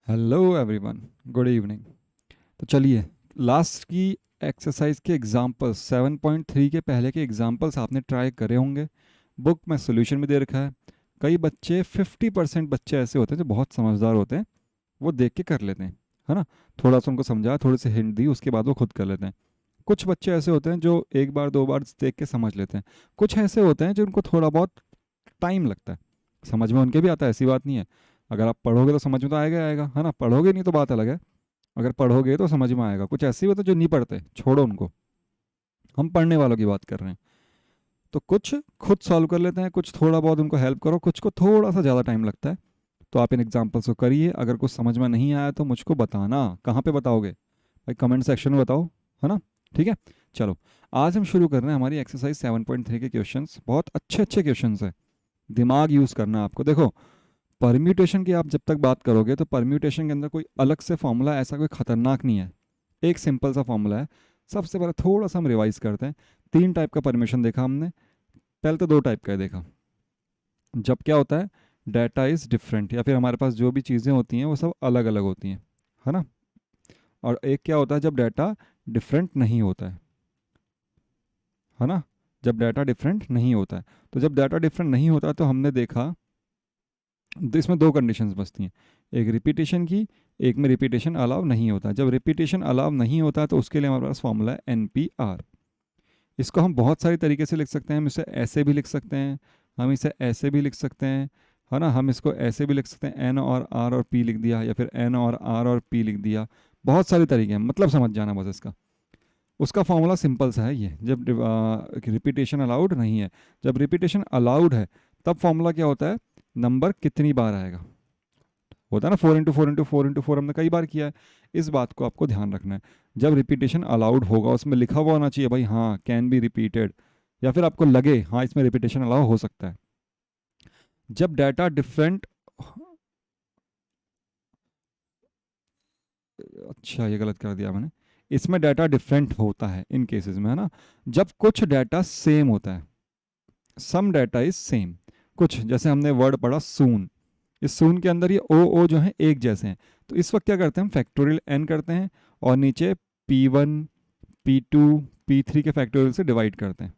Hello everyone, good evening. तो चलिए, last की एक्सरसाइज के एग्जांपल्स 7.3 के पहले के एग्जांपल्स आपने ट्राई करे होंगे। बुक में सोल्यूशन भी दे रखा है। कई बच्चे 50% बच्चे ऐसे होते हैं जो बहुत समझदार होते हैं, वो देख के कर लेते हैं, है ना। थोड़ा सा उनको समझाया, थोड़ी सी हिंट दी, उसके बाद वो खुद कर लेते हैं। कुछ बच्चे ऐसे होते हैं जो एक बार दो बार देख के समझ लेते हैं। कुछ ऐसे होते हैं जो उनको थोड़ा बहुत टाइम लगता है। समझ में उनके भी आता है, ऐसी बात नहीं है। अगर आप पढ़ोगे तो समझ में तो आएगा आएगा, है ना। पढ़ोगे नहीं तो बात अलग है, अगर पढ़ोगे तो समझ में आएगा। कुछ ऐसे होते हैं जो नहीं पढ़ते, छोड़ो उनको, हम पढ़ने वालों की बात कर रहे हैं। तो कुछ खुद सॉल्व कर लेते हैं, कुछ थोड़ा बहुत उनको हेल्प करो, कुछ को थोड़ा सा ज़्यादा टाइम लगता है। तो आप इन एग्जाम्पल्स को करिए। अगर कुछ समझ में नहीं आया तो मुझको बताना। कहाँ पे बताओगे भाई? कमेंट सेक्शन में बताओ, है ना। ठीक है, चलो। आज हम शुरू कर रहे हैं हमारी एक्सरसाइज 7.3 के क्वेश्चंस। बहुत अच्छे अच्छे क्वेश्चंस हैं, दिमाग यूज़ करना है आपको। देखो, परम्यूटेशन की आप जब तक बात करोगे तो परम्यूटेशन के अंदर कोई अलग से फॉर्मूला ऐसा कोई खतरनाक नहीं है। एक सिंपल सा फॉर्मूला है। सबसे पहले थोड़ा सा हम रिवाइज करते हैं। तीन टाइप का परम्यूटेशन देखा हमने। पहले तो दो टाइप का ही देखा। जब क्या होता है, डाटा इज़ डिफरेंट, या फिर हमारे पास जो भी चीज़ें होती हैं वो सब अलग अलग होती हैं, है ना। और एक क्या होता है, जब डाटा डिफरेंट नहीं होता है ना। जब डाटा डिफरेंट नहीं होता है, तो जब डाटा डिफरेंट नहीं होता तो हमने देखा, तो इसमें दो कंडीशंस बचती हैं। एक रिपीटेशन की, एक में रिपीटेशन अलाउ नहीं होता। जब रिपीटेशन अलाउ नहीं होता तो उसके लिए हमारे पास फॉर्मूला है NPR। इसको हम बहुत सारी तरीके से लिख सकते हैं। हम इसे ऐसे भी लिख सकते हैं, हम इसे ऐसे भी लिख सकते हैं, है ना। हम इसको ऐसे भी लिख सकते हैं, N और R और P लिख दिया, या फिर N और R और P लिख दिया। बहुत सारे तरीके हैं, मतलब समझ जाना बस इसका। उसका फॉर्मूला सिंपल सा है ये, जब रिपीटेशन अलाउड नहीं है। जब रिपीटेशन अलाउड है तब फॉर्मूला क्या होता है, नंबर कितनी बार आएगा। होता है ना, 4 इंटू 4 इंटू 4 इंटू 4, हमने कई बार किया है। इस बात को आपको ध्यान रखना है। जब रिपीटेशन अलाउड होगा उसमें लिखा हुआ होना चाहिए भाई, हाँ कैन बी रिपीटेड, या फिर आपको लगे हाँ इसमें रिपीटेशन अलाउ हो सकता है। जब डाटा डिफरेंट, अच्छा ये गलत कर दिया मैंने। इसमें डाटा डिफरेंट होता है इन केसेस में, है ना। जब कुछ डाटा सेम होता है, सम डाटा इज सेम। कुछ, जैसे हमने वर्ड पढ़ा सून, इस सून के अंदर ये ओ जो है एक जैसे हैं। तो इस वक्त क्या करते हैं, हम फैक्टोरियल n करते हैं और नीचे P1 P2 P3 के फैक्टोरियल से डिवाइड करते हैं।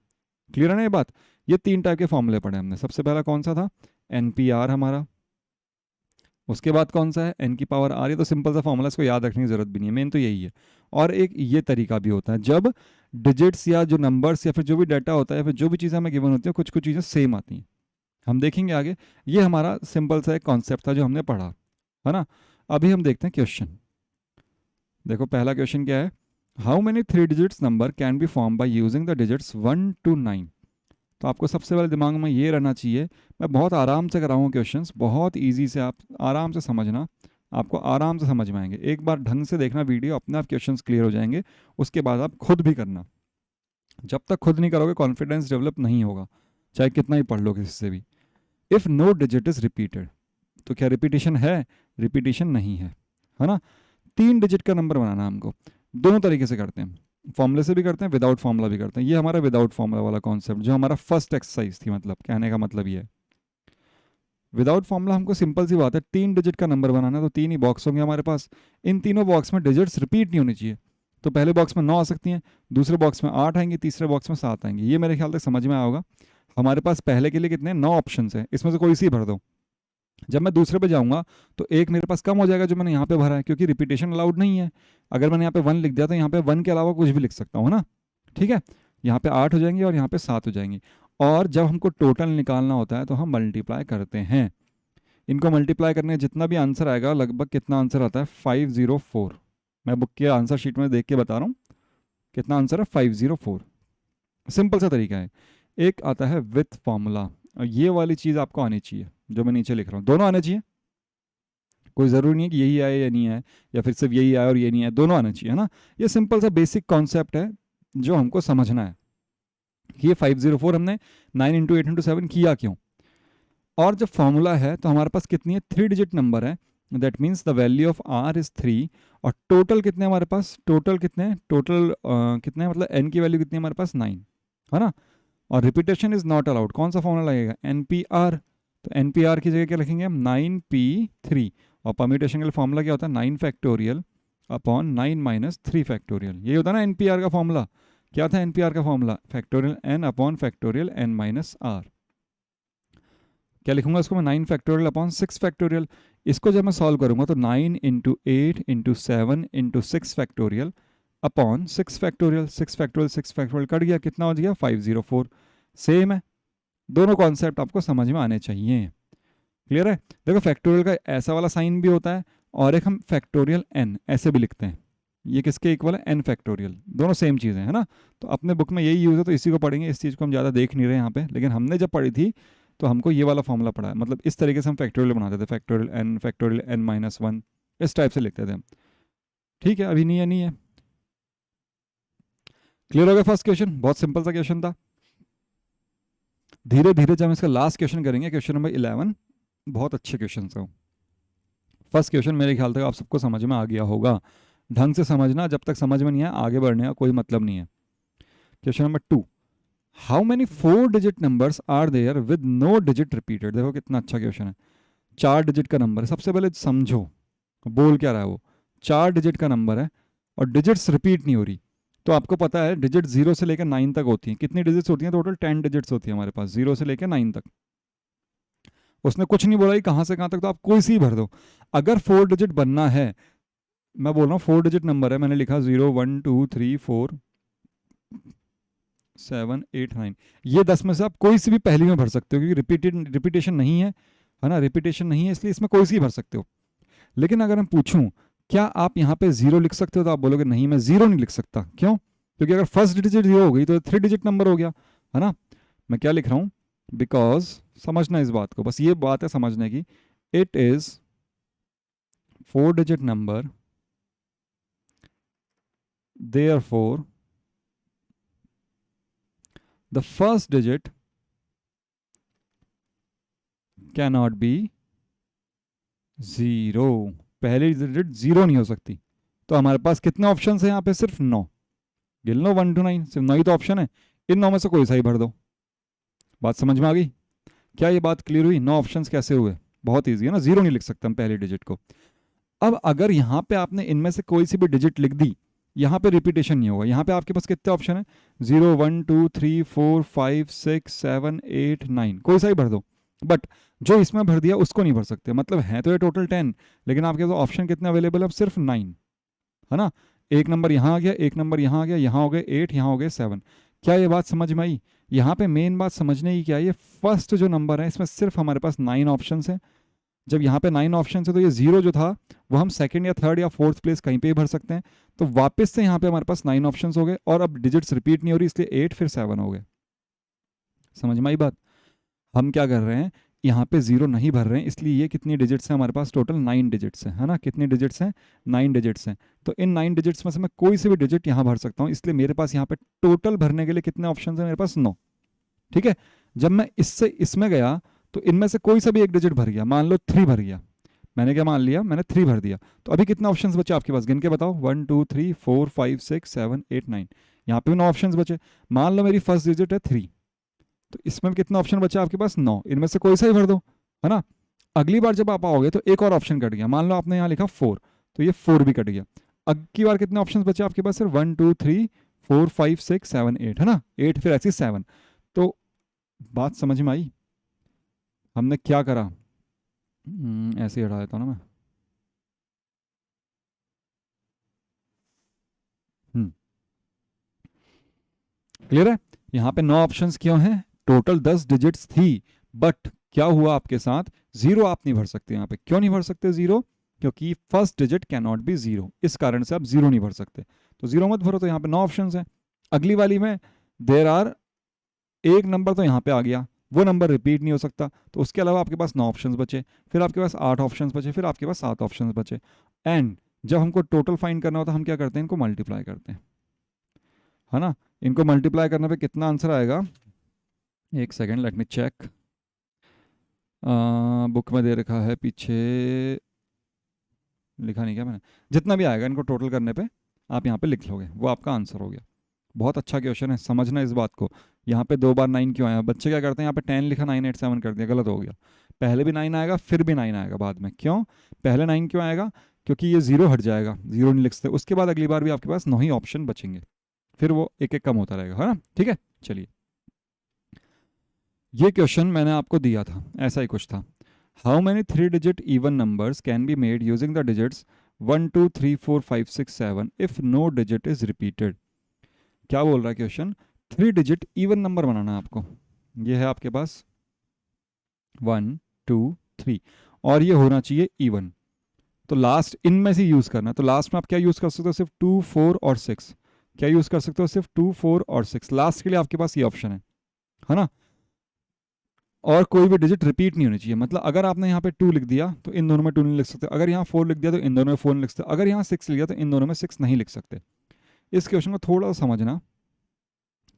क्लियर है ना ये बात। ये तीन टाइप के फॉर्मूले पढ़े हमने। सबसे पहला कौन सा था, NPR हमारा। उसके बाद कौन सा है, n की पावर r। ये तो सिंपल सा फॉर्मूला, इसको याद रखने की जरूरत भी नहीं है, मेन तो यही है। और एक ये तरीका भी होता है, जब डिजिट्स या जो नंबर्स या फिर जो भी डाटा होता है या फिर जो भी चीज़ें हमें गिवन होती है, कुछ कुछ चीज़ें सेम आती हैं। हम देखेंगे आगे। ये हमारा सिंपल सा एक कॉन्सेप्ट था जो हमने पढ़ा, है ना। अभी हम देखते हैं क्वेश्चन। देखो पहला क्वेश्चन क्या है, how many three digits number can be form by using the digits 1 to 9। तो आपको सबसे पहले दिमाग में ये रहना चाहिए। मैं बहुत आराम से कराऊंगा क्वेश्चंस, बहुत इजी से, आप आराम से समझना। आपको आराम से समझ में आएंगे। एक बार ढंग से देखना वीडियो, अपने आप क्वेश्चंस क्लियर हो जाएंगे। उसके बाद आप खुद भी करना। जब तक खुद नहीं करोगे कॉन्फिडेंस डेवलप नहीं होगा, चाहे कितना ही पढ़ लो किसी से भी। If no digit is repeated, तो क्या रिपीटेशन है, रिपीटेशन नहीं है ना। तीन डिजिट का नंबर बनाना है हमको। दोनों तरीके से करते हैं, फॉर्मूले से भी करते हैं, विदाउट फॉर्मूला भी करते हैं। ये हमारा विदाउट फॉर्मूला वाला कॉन्सेप्ट जो हमारा फर्स्ट एक्सरसाइज थी, मतलब कहने का मतलब ये है। विदाउट फॉर्मूला हमको सिंपल सी बात है, तीन डिजिट का नंबर बनाना है, तो तीन ही बॉक्स होंगे हमारे पास। इन तीनों बॉक्स में डिजिट्स रिपीट नहीं होनी चाहिए। तो पहले बॉक्स में 9 आ सकती हैं, दूसरे बॉक्स में 8 आएंगी, तीसरे बॉक्स में 7 आएंगी। ये मेरे ख्याल से समझ में आया होगा। हमारे पास पहले के लिए कितने 9 ऑप्शन हैं, इसमें से कोई सी भर दो। जब मैं दूसरे पे जाऊंगा तो एक मेरे पास कम हो जाएगा जो मैंने यहाँ पे भरा है, क्योंकि रिपीटेशन अलाउड नहीं है। अगर मैंने यहाँ पे 1 लिख दिया तो यहाँ पे 1 के अलावा कुछ भी लिख सकता हूँ ना। ठीक है, यहाँ पे 8 हो जाएंगे और यहाँ पे 7 हो जाएंगी। और जब हमको टोटल निकालना होता है तो हम मल्टीप्लाई करते हैं। इनको मल्टीप्लाई करने का जितना भी आंसर आएगा, लगभग कितना आंसर आता है, 504। मैं बुक के आंसर शीट में देख के बता रहा हूँ कितना आंसर है, 504। सिंपल सा तरीका है। एक आता है विथ फॉर्मूला, और ये वाली चीज़ आपको आनी चाहिए जो मैं नीचे लिख रहा हूँ, दोनों आने चाहिए। कोई ज़रूरी नहीं है कि यही आए या नहीं आए, या फिर सिर्फ यही आए और ये नहीं आए, दोनों आना चाहिए, है ना। ये सिंपल सा बेसिक कॉन्सेप्ट है जो हमको समझना है कि ये 504 हमने 9 इंटू 8 इंटू 7 किया क्यों। और जब फॉर्मूला है तो हमारे पास कितनी है, थ्री डिजिट नंबर है। That means the value of r is 3। और टोटल कितने हमारे पास, टोटल कितने, टोटल कितने, मतलब n की वैल्यू कितनी है हमारे पास, 9, है ना। और रिपीटेशन इज नॉट अलाउड, कौन सा फॉर्मूला लगेगा, NPR। तो NPR की जगह क्या लिखेंगे हम, 9P3। और परम्यूटेशन के लिए फॉर्मूला क्या होता है, 9 फैक्टोरियल अपॉन 9 माइनस 3 फैक्टोरियल। ये होता है ना एनपीआर का फॉर्मूला। क्या था एनपीआर का formula, factorial N upon factorial N minus R. क्या लिखूंगा इसको मैं, 9 फैक्टोरियल अपॉन 6 फैक्टोरियल। इसको जब मैं सॉल्व करूंगा तो 9 into 8 into 7 into 6 factorial upon 6 factorial. 6 factorial 6 factorial cut गया, कितना हो गया 504। सेम है, दोनों कॉन्सेप्ट आपको समझ में आने चाहिए। क्लियर है। देखो फैक्टोरियल का ऐसा वाला साइन भी होता है और एक हम फैक्टोरियल एन ऐसे भी लिखते हैं। ये किसके इक्वल है, एन फैक्टोरियल। दोनों सेम चीज़ें है ना। तो अपने बुक में यही यूज़ है तो इसी को पढ़ेंगे। इस चीज़ को हम ज़्यादा देख नहीं रहे यहाँ पे, लेकिन हमने जब पढ़ी थी तो हमको ये वाला फॉर्मूला पढ़ा है। मतलब इस तरीके से हम फैक्टोरियल बनाते थे, फैक्टोरियल एन माइनस 1 इस टाइप से लिखते थे हम। ठीक है, अभी नहीं है, नहीं है। क्लियर हो गया फर्स्ट क्वेश्चन, बहुत सिंपल सा क्वेश्चन था। धीरे धीरे जब हम इसका लास्ट क्वेश्चन करेंगे, क्वेश्चन नंबर 11, बहुत अच्छे क्वेश्चन है। फर्स्ट क्वेश्चन मेरे ख्याल तक आप सबको समझ में आ गया होगा। ढंग से समझना, जब तक समझ में नहीं आया आगे बढ़ने का कोई मतलब नहीं है। Question number 2, how many 4 digit numbers are there with no digit repeated. देखो कितना अच्छा क्वेश्चन है। 4 डिजिट का नंबर है, सबसे पहले समझो बोल क्या रहा है वो। 4 डिजिट का नंबर है और डिजिट्स रिपीट नहीं हो रही। तो आपको पता है डिजिट 0 से लेकर 9 तक होती हैं। कितनी डिजिट्स होती हैं टोटल, 10 डिजिट्स होती है हमारे पास, 0 से लेकर 9 तक। उसने कुछ नहीं बोला कि कहाँ से कहाँ तक, तो आप कोई सी भर दो। अगर 4 डिजिट बनना है, मैं बोल रहा हूँ 4 डिजिट नंबर है, मैंने लिखा 0 1 2 3 4 7 8 9, ये 10 में से आप कोई सी भी पहली में भर सकते हो क्योंकि रिपीटेशन नहीं है ना, रिपीटेशन नहीं है, इसलिए इसमें कोई सी भर सकते हो। लेकिन अगर मैं पूछूं क्या आप यहाँ पे 0 लिख सकते हो, तो आप बोलोगे नहीं मैं 0 नहीं लिख सकता। क्यों, क्योंकि अगर फर्स्ट डिजिट 0 हो गई तो 3 डिजिट नंबर हो गया, है ना। मैं क्या लिख रहा हूँ, बिकॉज समझना इस बात को, बस ये बात है समझने की। It is 4 digit number, therefore the first digit cannot be 0। पहली डिजिट 0 नहीं हो सकती। तो हमारे पास कितने ऑप्शन है यहाँ पे, सिर्फ 9। गिन लो 1 to 9, सिर्फ 9 ही तो ऑप्शन है। इन 9 में से कोई सा ही भर दो। बात समझ में आ गई, क्या ये बात क्लियर हुई। 9 ऑप्शंस कैसे हुए, बहुत ईजी है ना, 0 नहीं लिख सकते हम पहली डिजिट को। अब अगर यहाँ पे आपने इनमें से कोई सी भी डिजिट लिख दी, यहाँ पे रिपीटेशन नहीं होगा। यहाँ पे आपके पास कितने ऑप्शन है, 0 1 2 3 4 5 6 7 8 9, कोई सा ही भर दो। बट जो इसमें भर दिया उसको नहीं भर सकते। मतलब है तो ये टोटल 10, लेकिन आपके पास ऑप्शन कितने अवेलेबल है, सिर्फ 9, है ना। एक नंबर यहाँ आ गया, एक नंबर यहाँ आ गया, यहाँ हो गए 8, यहाँ हो गए 7। क्या ये बात समझ में आई। यहाँ पे मेन बात समझने की क्या है, ये फर्स्ट जो नंबर है इसमें सिर्फ हमारे पास 9 ऑप्शन है। जब यहाँ पे 9 ऑप्शन है तो ये 0 जो था वो हम सेकंड या थर्ड या फोर्थ प्लेस कहीं पे ही भर सकते हैं। तो वापस से यहाँ पे हमारे पास 9 ऑप्शन हो गए और अब डिजिट्स रिपीट नहीं हो रही, इसलिए 8 फिर 7 हो गए। समझ में आई बात। हम क्या कर रहे हैं, यहाँ पे 0 नहीं भर रहे हैं, इसलिए ये कितनी डिजिट्स हैं हमारे पास, टोटल 9 डिजिट्स हैं, है ना। कितनी डिजिट्स हैं, 9 डिजिट्स हैं। तो इन 9 डिजिट्स में से मैं कोई से भी डिजिट यहाँ भर सकता हूँ, इसलिए मेरे पास यहाँ पे टोटल भरने के लिए कितने ऑप्शन है मेरे पास, 9। ठीक है। जब मैं इससे इसमें गया तो इनमें से कोई सा भी एक डिजिट भर गया, मान लो 3 भर गया, मैंने क्या मान लिया, मैंने 3 भर दिया। तो अभी कितना ऑप्शंस बचे आपके पास, गिन के बताओ, 1 2 3 4 5 6 7 8 9। यहाँ पे भी 9 ऑप्शंस बचे। मान लो मेरी फर्स्ट डिजिट है 3, तो इसमें कितना ऑप्शन बचा आपके पास, 9। इनमें से कोई सा ही भर दो, है ना। अगली बार जब आप आओगे तो एक और ऑप्शन कट गया, मान लो आपने यहाँ लिखा 4, तो ये 4 भी कट गया। अगली बार कितने ऑप्शन बचे आपके पास, सिर्फ 1 2 3 4 5 6 7 8, है ना। 8 फिर ऐसी 7। तो बात समझ में आई, हमने क्या करा, ऐसे ही हटा देता हूँ ना मैं। क्लियर है। यहाँ पे 9 ऑप्शंस क्यों हैं, टोटल 10 डिजिट्स थी, बट क्या हुआ आपके साथ, 0 आप नहीं भर सकते। यहाँ पे क्यों नहीं भर सकते 0, क्योंकि first digit can not be 0, इस कारण से आप 0 नहीं भर सकते। तो 0 मत भरो। तो यहाँ पे 9 ऑप्शंस हैं। अगली वाली में देर आर, एक नंबर तो यहाँ पे आ गया, वो नंबर रिपीट नहीं हो सकता, तो उसके अलावा आपके पास 9 ऑप्शंस बचे, फिर आपके पास 8 ऑप्शंस बचे, फिर आपके पास 7 ऑप्शंस बचे। एंड जब हमको टोटल फाइंड करना होता है हम क्या करते हैं, इनको मल्टीप्लाई करते हैं, है ना। इनको मल्टीप्लाई करने पे कितना आंसर आएगा, एक second let me check. Book में दे रखा है पीछे, लिखा नहीं क्या मैंने, जितना भी आएगा इनको टोटल करने पे आप यहाँ पे लिख लोगे, वो आपका आंसर हो गया। बहुत अच्छा क्वेश्चन है, समझना इस बात को। यहाँ पे 2 बार 9 क्यों आया, बच्चे क्या करते हैं यहाँ पे 10 लिखा 9 8 7 कर दिया, गलत हो गया। पहले भी 9 आएगा, फिर भी 9 आएगा बाद में। क्यों? पहले 9 क्यों आएगा? क्योंकि ये 0 हट जाएगा, 0 नहीं लिख सकते। उसके बाद अगली बार भी आपके पास 9 ही ऑप्शन बचेंगे, फिर वो एक एक कम होता रहेगा, है ना? ठीक है, चलिए। ये क्वेश्चन मैंने आपको दिया था, ऐसा ही कुछ था। How many 3 digit even numbers can be made using the digits 1 2 3 4 5 6 7 if no digit is repeated. क्या बोल रहा है क्वेश्चन? 3 डिजिट इवन नंबर बनाना है आपको। ये है आपके पास 1 2 3 और ये होना चाहिए इवन। तो लास्ट इनमें से यूज करना है। तो लास्ट में आप क्या यूज कर सकते हो? सिर्फ 2 4 और 6। क्या यूज कर सकते हो? सिर्फ 2 4 और 6। लास्ट के लिए आपके पास ये ऑप्शन है ना? और कोई भी डिजिट रिपीट नहीं होनी चाहिए। मतलब अगर आपने यहाँ पे 2 लिख दिया तो इन दोनों में 2 नहीं लिख सकते, अगर यहाँ 4 लिख दिया तो इन दोनों में 4 नहीं लिख सकते, अगर यहाँ 6 लिख दिया तो इन दोनों में 6 नहीं लिख सकते। इस क्वेश्चन को थोड़ा सा समझना,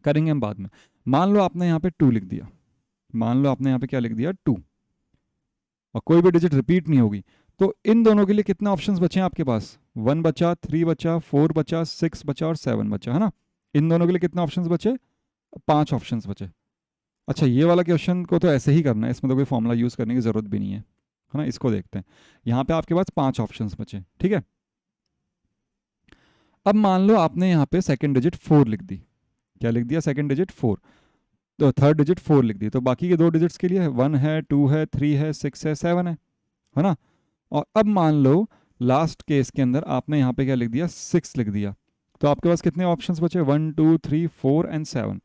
करेंगे हम बाद में। मान लो आपने यहाँ पे 2 लिख दिया, मान लो आपने यहाँ पे क्या लिख दिया? 2, और कोई भी डिजिट रिपीट नहीं होगी, तो इन दोनों के लिए कितने ऑप्शंस बचे हैं आपके पास? 1 बचा, 3 बचा, 4 बचा, 6 बचा और 7 बचा, है ना? इन दोनों के लिए कितने ऑप्शंस बचे? 5 ऑप्शंस बचे। अच्छा, ये वाला क्वेश्चन को तो ऐसे ही करना है, इसमें तो कोई फॉर्मूला यूज करने की जरूरत भी नहीं है ना? इसको देखते हैं। यहाँ पे आपके पास 5 ऑप्शंस बचे, ठीक है। अब मान लो आपने यहाँ पे सेकंड डिजिट 4 लिख दी। क्या लिख दिया? Second digit 4। तो थर्ड डिजिट 4 लिख दी, तो बाकी के दो डिजिट्स के लिए 1 है, 2 है, 3 है, 6 है, 7 है ना? और अब मान लो लास्ट केस के अंदर आपने यहाँ पे क्या लिख दिया? 6 लिख दिया, तो आपके पास कितने ऑप्शंस बचे? 1 2 3 4 एंड 7,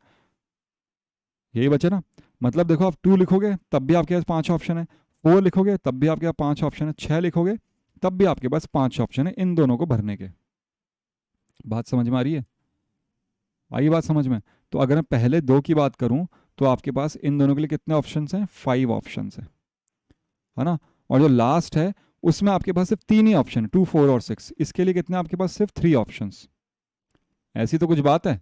यही बचे ना? मतलब देखो, आप 2 लिखोगे तब भी आपके पास 5 ऑप्शन है, 4 लिखोगे तब भी आपके पास 5 ऑप्शन है, 6 लिखोगे तब भी आपके पास 5 ऑप्शन है इन दोनों को भरने के। बात समझ में आ रही है? आई बात समझ में? तो अगर मैं पहले 2 की बात करूं तो आपके पास इन दोनों के लिए कितने ऑप्शंस हैं? 5 ऑप्शंस है ना? और जो लास्ट है उसमें आपके पास सिर्फ 3 ही ऑप्शन, 2 4 और 6। इसके लिए कितने आपके पास? सिर्फ 3 ऑप्शंस। ऐसी तो कुछ बात है।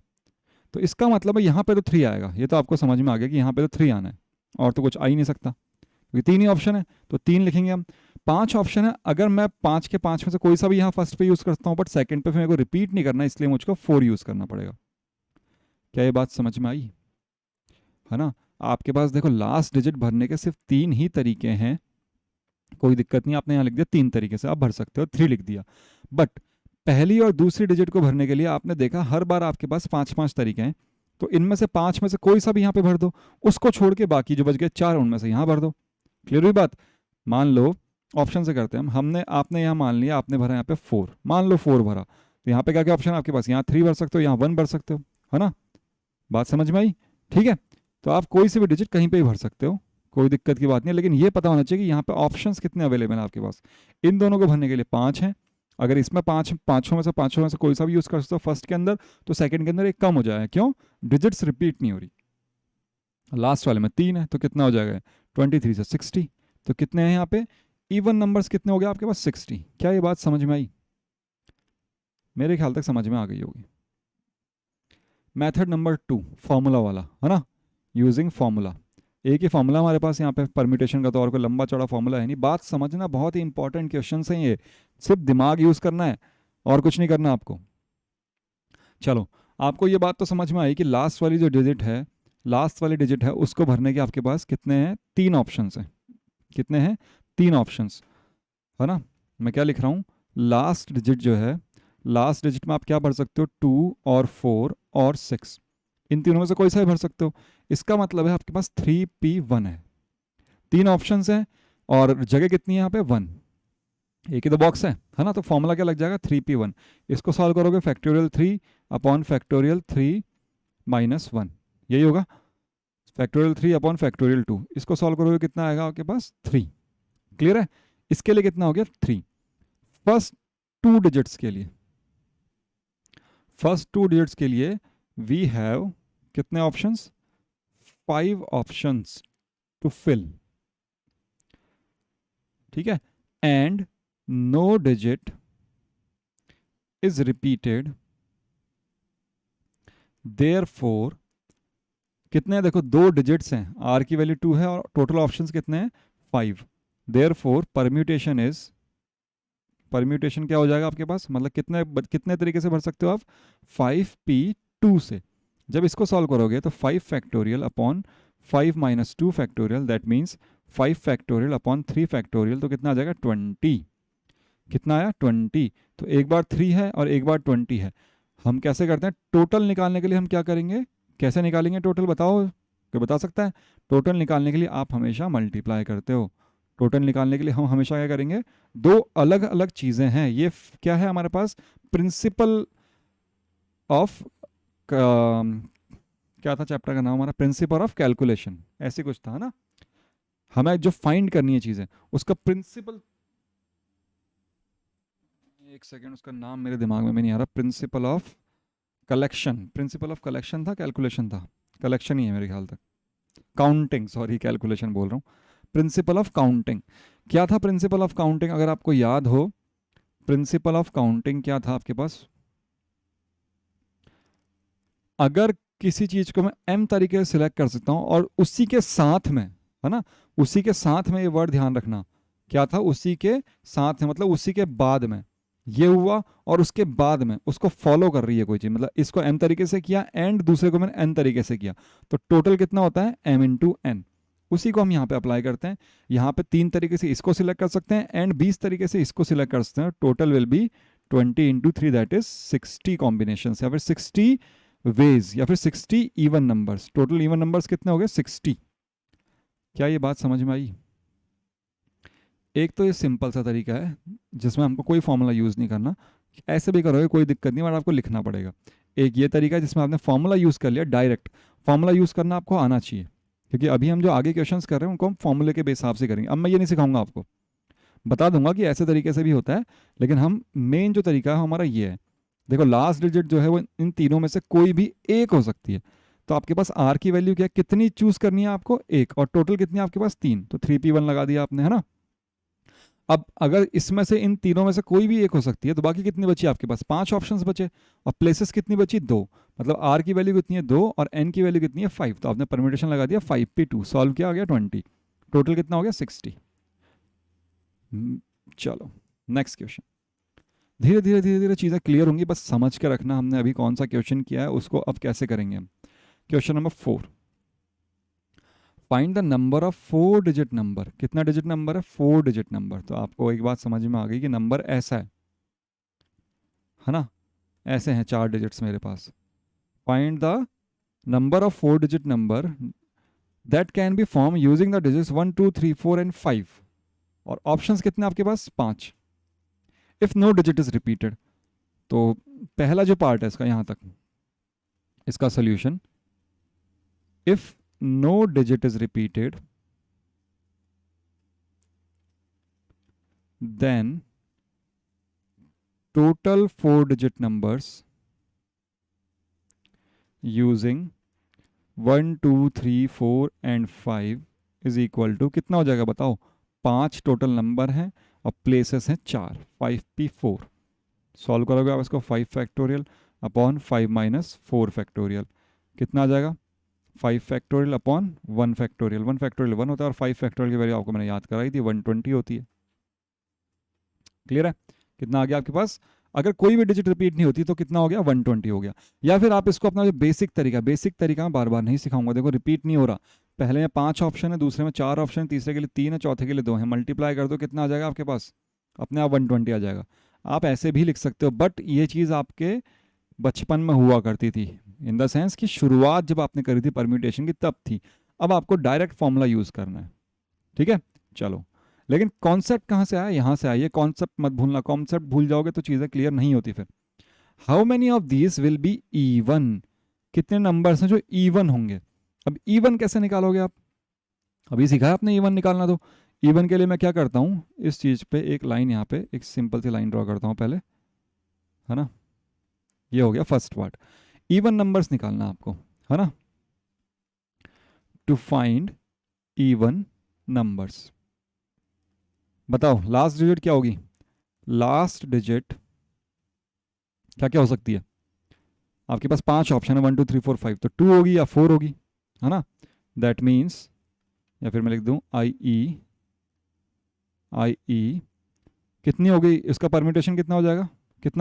तो इसका मतलब है यहाँ पे तो 3 आएगा, ये तो आपको समझ में आ गया कि यहाँ पे तो 3 आना है, और तो कुछ आ ही नहीं सकता क्योंकि 3 ही ऑप्शन है, तो 3 लिखेंगे हम। 5 ऑप्शन है, अगर मैं 5 के 5 में से कोई सा भी यहाँ फर्स्ट पे यूज करता हूँ, बट सेकंड पे फिर मेरे को रिपीट नहीं करना, इसलिए मुझको 4 यूज करना पड़ेगा। क्या ये बात समझ में आई? है ना? आपके पास देखो, लास्ट डिजिट भरने के सिर्फ 3 ही तरीके हैं, कोई दिक्कत नहीं। आपने यहाँ लिख दिया 3 तरीके से आप भर सकते हो, 3 लिख दिया। बट पहली और दूसरी डिजिट को भरने के लिए आपने देखा हर बार आपके पास 5 तरीके हैं, तो इनमें से 5 में से कोई सा भी यहाँ पे भर दो, उसको छोड़ के बाकी जो बच गए 4 उनमें से यहाँ भर दो। क्लियर हुई बात? मान लो ऑप्शन से करते हैं हम, हमने आपने यहाँ मान लिया आपने भरा यहाँ पे 4, मान लो 4 भरा, तो यहाँ पे क्या क्या ऑप्शन है आपके पास? यहाँ 3 भर सकते हो, यहाँ 1 भर सकते हो, है ना? बात समझ में आई? ठीक है, तो आप कोई से भी डिजिट कहीं पे भी भर सकते हो, कोई दिक्कत की बात नहीं है। लेकिन ये पता होना चाहिए कि यहाँ पे ऑप्शंस कितने अवेलेबल हैं आपके पास। इन दोनों को भरने के लिए 5 हैं, अगर इसमें पाँचों में से कोई सा भी यूज कर सकते हो फर्स्ट के अंदर, तो सेकंड के अंदर एक कम हो जाएगा। क्यों? डिजिट्स रिपीट नहीं हो रही। लास्ट वाले में 3 है, तो कितना हो जाएगा? 23 से 60, तो कितने हैं यहाँ पे? इवन नंबर्स कितने हो गए आपके पास? 60। क्या ये बात समझ में आई? मेरे ख्याल तक समझ में आ गई होगी। मेथड नंबर 2, फॉर्मूला वाला, है ना? Using formula. एक ही फॉर्मूला हमारे पास यहाँ पे परम्यूटेशन का, तो और कोई लंबा चौड़ा फॉर्मूला है नहीं। बात समझना, बहुत ही इंपॉर्टेंट क्वेश्चन है ये, सिर्फ दिमाग यूज करना है और कुछ नहीं करना आपको। चलो, आपको ये बात तो समझ में आई कि लास्ट वाली जो डिजिट है, लास्ट वाली डिजिट है, उसको भरने के आपके पास कितने हैं? 3 ऑप्शंस हैं। कितने हैं? 3 ऑप्शंस, है ना? मैं क्या लिख रहा हूँ? लास्ट डिजिट जो है, लास्ट डिजिट में आप क्या भर सकते हो? 2 और 4 और 6, इन तीनों में से कोई सा भी भर सकते हो। इसका मतलब है आपके पास 3p1 है। 3 ऑप्शंस हैं और जगह कितनी है यहाँ पे? 1, एक ही तो बॉक्स है ना? तो फॉर्मूला क्या लग जाएगा? 3p1। इसको सॉल्व करोगे, फैक्टोरियल 3 अपॉन फैक्टोरियल 3 माइनस 1, यही होगा। फैक्टोरियल 3 अपॉन फैक्टोरियल 2, इसको सॉल्व करोगे कितना आएगा आपके पास? 3। क्लियर है? इसके लिए कितना हो गया? 3। फर्स्ट 2 डिजिट्स के लिए, फर्स्ट 2 डिजिट्स के लिए वी हैव कितने ऑप्शंस? 5 ऑप्शंस टू फिल, ठीक है? And no digit is repeated, therefore कितने हैं? देखो 2 डिजिट्स हैं, आर की वैल्यू 2 है और टोटल ऑप्शंस कितने हैं? 5। देयरफॉर परम्यूटेशन इज, परम्यूटेशन क्या हो जाएगा आपके पास? मतलब कितने तरीके से भर सकते हो आप? 5p2 से। जब इसको सॉल्व करोगे तो 5 factorial upon 5 minus 2 factorial, that means 5 factorial upon 3 factorial, तो कितना आ जाएगा 20। कितना आया 20। तो एक बार 3 है और एक बार 20 है। हम कैसे करते हैं टोटल निकालने के लिए, हम क्या करेंगे, कैसे निकालेंगे टोटल, बताओ, कोई बता सकता है? टोटल निकालने के लिए आप हमेशा मल्टीप्लाई करते हो। टोटल निकालने के लिए हम हमेशा क्या करेंगे, दो अलग अलग चीज़ें हैं। ये क्या है हमारे पास, प्रिंसिपल ऑफ, क्या था चैप्टर का नाम हमारा, प्रिंसिपल ऑफ कैलकुलेशन, ऐसे कुछ था ना। हमें जो फाइंड करनी है चीज़ें, उसका प्रिंसिपल, एक सेकेंड, उसका नाम मेरे दिमाग में भी नहीं आ रहा, principle of collection, principle of collection था, कैलकुलेशन था, कलेक्शन ही है मेरे ख्याल तक, काउंटिंग, सॉरी कैलकुलेशन बोल रहा हूँ, प्रिंसिपल ऑफ काउंटिंग। क्या था प्रिंसिपल ऑफ काउंटिंग, अगर आपको याद हो, प्रिंसिपल ऑफ काउंटिंग क्या था आपके पास, अगर किसी चीज को मैं एम तरीके से सिलेक्ट कर सकता हूं और उसी के साथ में, है ना, उसी के साथ में, ये वर्ड ध्यान रखना, क्या था, उसी के साथ में मतलब उसी के बाद में, ये हुआ और उसके बाद में उसको फॉलो कर रही है कोई चीज, मतलब इसको एम तरीके से किया एंड दूसरे को मैंने एन तरीके से किया, तो टोटल कितना होता है एम इंटू एन। उसी को हम यहाँ पे अप्लाई करते हैं। यहाँ पे 3 तरीके से इसको सिलेक्ट कर सकते हैं एंड 20 तरीके से इसको सिलेक्ट कर सकते हैं। Total will be 20 into 3, that is 60 combination, या फिर 60 वेज, या फिर 60 even numbers. Total even numbers कितने हो गए 60। क्या ये बात समझ में आई? एक तो ये सिंपल सा तरीका है जिसमें हमको कोई फॉर्मूला यूज़ नहीं करना, ऐसे भी करोगे कोई दिक्कत नहीं, बट आपको लिखना पड़ेगा। एक ये तरीका है जिसमें आपने फॉर्मूला यूज़ कर लिया डायरेक्ट, फॉर्मूला यूज़ करना आपको आना चाहिए, क्योंकि अभी हम जो आगे क्वेश्चंस कर रहे हैं उनको हम फॉर्मूले के हिसाब से करेंगे। अब मैं ये नहीं सिखाऊंगा आपको, बता दूंगा कि ऐसे तरीके से भी होता है, लेकिन हम मेन जो तरीका है हमारा ये है। देखो लास्ट डिजिट जो है वो इन तीनों में से कोई भी एक हो सकती है, तो आपके पास आर की वैल्यू क्या, कितनी चूज करनी है आपको, एक, और टोटल कितनी है आपके पास 3, तो 3p1 लगा दिया आपने, है ना। अब अगर इसमें से इन तीनों में से कोई भी एक हो सकती है, तो बाकी कितनी बची आपके पास, 5 ऑप्शंस बचे, और प्लेसेस कितनी बची 2, मतलब आर की वैल्यू कितनी है 2 और एन की वैल्यू कितनी है 5, तो आपने परम्यूटेशन लगा दिया 5p2, सॉल्व किया, आ गया 20, टोटल कितना हो गया 60। चलो नेक्स्ट क्वेश्चन। धीरे धीरे धीरे धीरे चीज़ें क्लियर होंगी, बस समझ के रखना हमने अभी कौन सा क्वेश्चन किया है, उसको अब कैसे करेंगे हम। Question number 4, find the number of 4 digit number. कितना डिजिट नंबर है 4 डिजिट नंबर। तो आपको एक बात समझ में आ गई कि नंबर ऐसा है ना, ऐसे हैं 4 डिजिट्स मेरे पास। Find the number of 4 digit number that can be form using the digits 1 2 3 4 and 5, और ऑप्शंस कितने आपके पास 5। If no digit is repeated, तो पहला जो पार्ट है इसका यहां तक, इसका solution, if no digit is repeated then total 4 digit numbers using 1 2 3 4 and 5 is equal to, कितना हो जाएगा बताओ, 5 टोटल नंबर हैं और प्लेसेस हैं 4, 5p4। सॉल्व करोगे आप इसको, 5 फैक्टोरियल अपॉन 5 माइनस 4 फैक्टोरियल, कितना आ जाएगा 5 फैक्टोरियल अपॉन 1 फैक्टोरियल, 1 फैक्टोरियल 1 होता है और 5 फैक्टोरियल की वैल्यू आपको मैंने याद कराई थी 120 होती है। क्लियर है? कितना आ गया आपके पास, अगर कोई भी डिजिट रिपीट नहीं होती तो कितना हो गया 120 हो गया। या फिर आप इसको अपना जो बेसिक तरीका मैं बार बार नहीं सिखाऊंगा, देखो रिपीट नहीं हो रहा, पहले में 5 ऑप्शन है, दूसरे में 4 ऑप्शन है, तीसरे के लिए 3 है, चौथे के लिए 2 है, मल्टीप्लाई कर दो कितना आ जाएगा आपके पास, अपने आप 120 आ जाएगा। आप ऐसे भी लिख सकते हो, बट ये चीज़ आपके बचपन में हुआ करती थी, इन द सेंस कि शुरुआत जब आपने करी थी परम्यूटेशन की तब थी, अब आपको डायरेक्ट फॉर्मूला यूज़ करना है। ठीक है, चलो, लेकिन कॉन्सेप्ट कहाँ से आया, यहाँ से आया, ये कॉन्सेप्ट मत भूलना, कॉन्सेप्ट भूल जाओगे तो चीज़ें क्लियर नहीं होती फिर। How many of these will be even, कितने नंबर्स हैं जो इवन होंगे। अब इवन कैसे निकालोगे आप, अभी सिखाया आपने इवन निकालना, तो इवन के लिए मैं क्या करता हूँ, इस चीज़ पे एक लाइन, यहाँ पे एक सिंपल सी लाइन ड्रॉ करता हूँ पहले, है ना, ये हो गया फर्स्ट पार्ट। इवन नंबर्स निकालना आपको, है ना, टू फाइंड इवन नंबर्स। बताओ लास्ट डिजिट क्या होगी, लास्ट डिजिट क्या क्या हो सकती है, आपके पास 5 ऑप्शन है 1 2 3 4 5, तो 2 होगी या 4 होगी, है ना, दैट मीन्स, या फिर मैं लिख दूं आई ई कितनी हो गई, इसका परम्यूटेशन कितना हो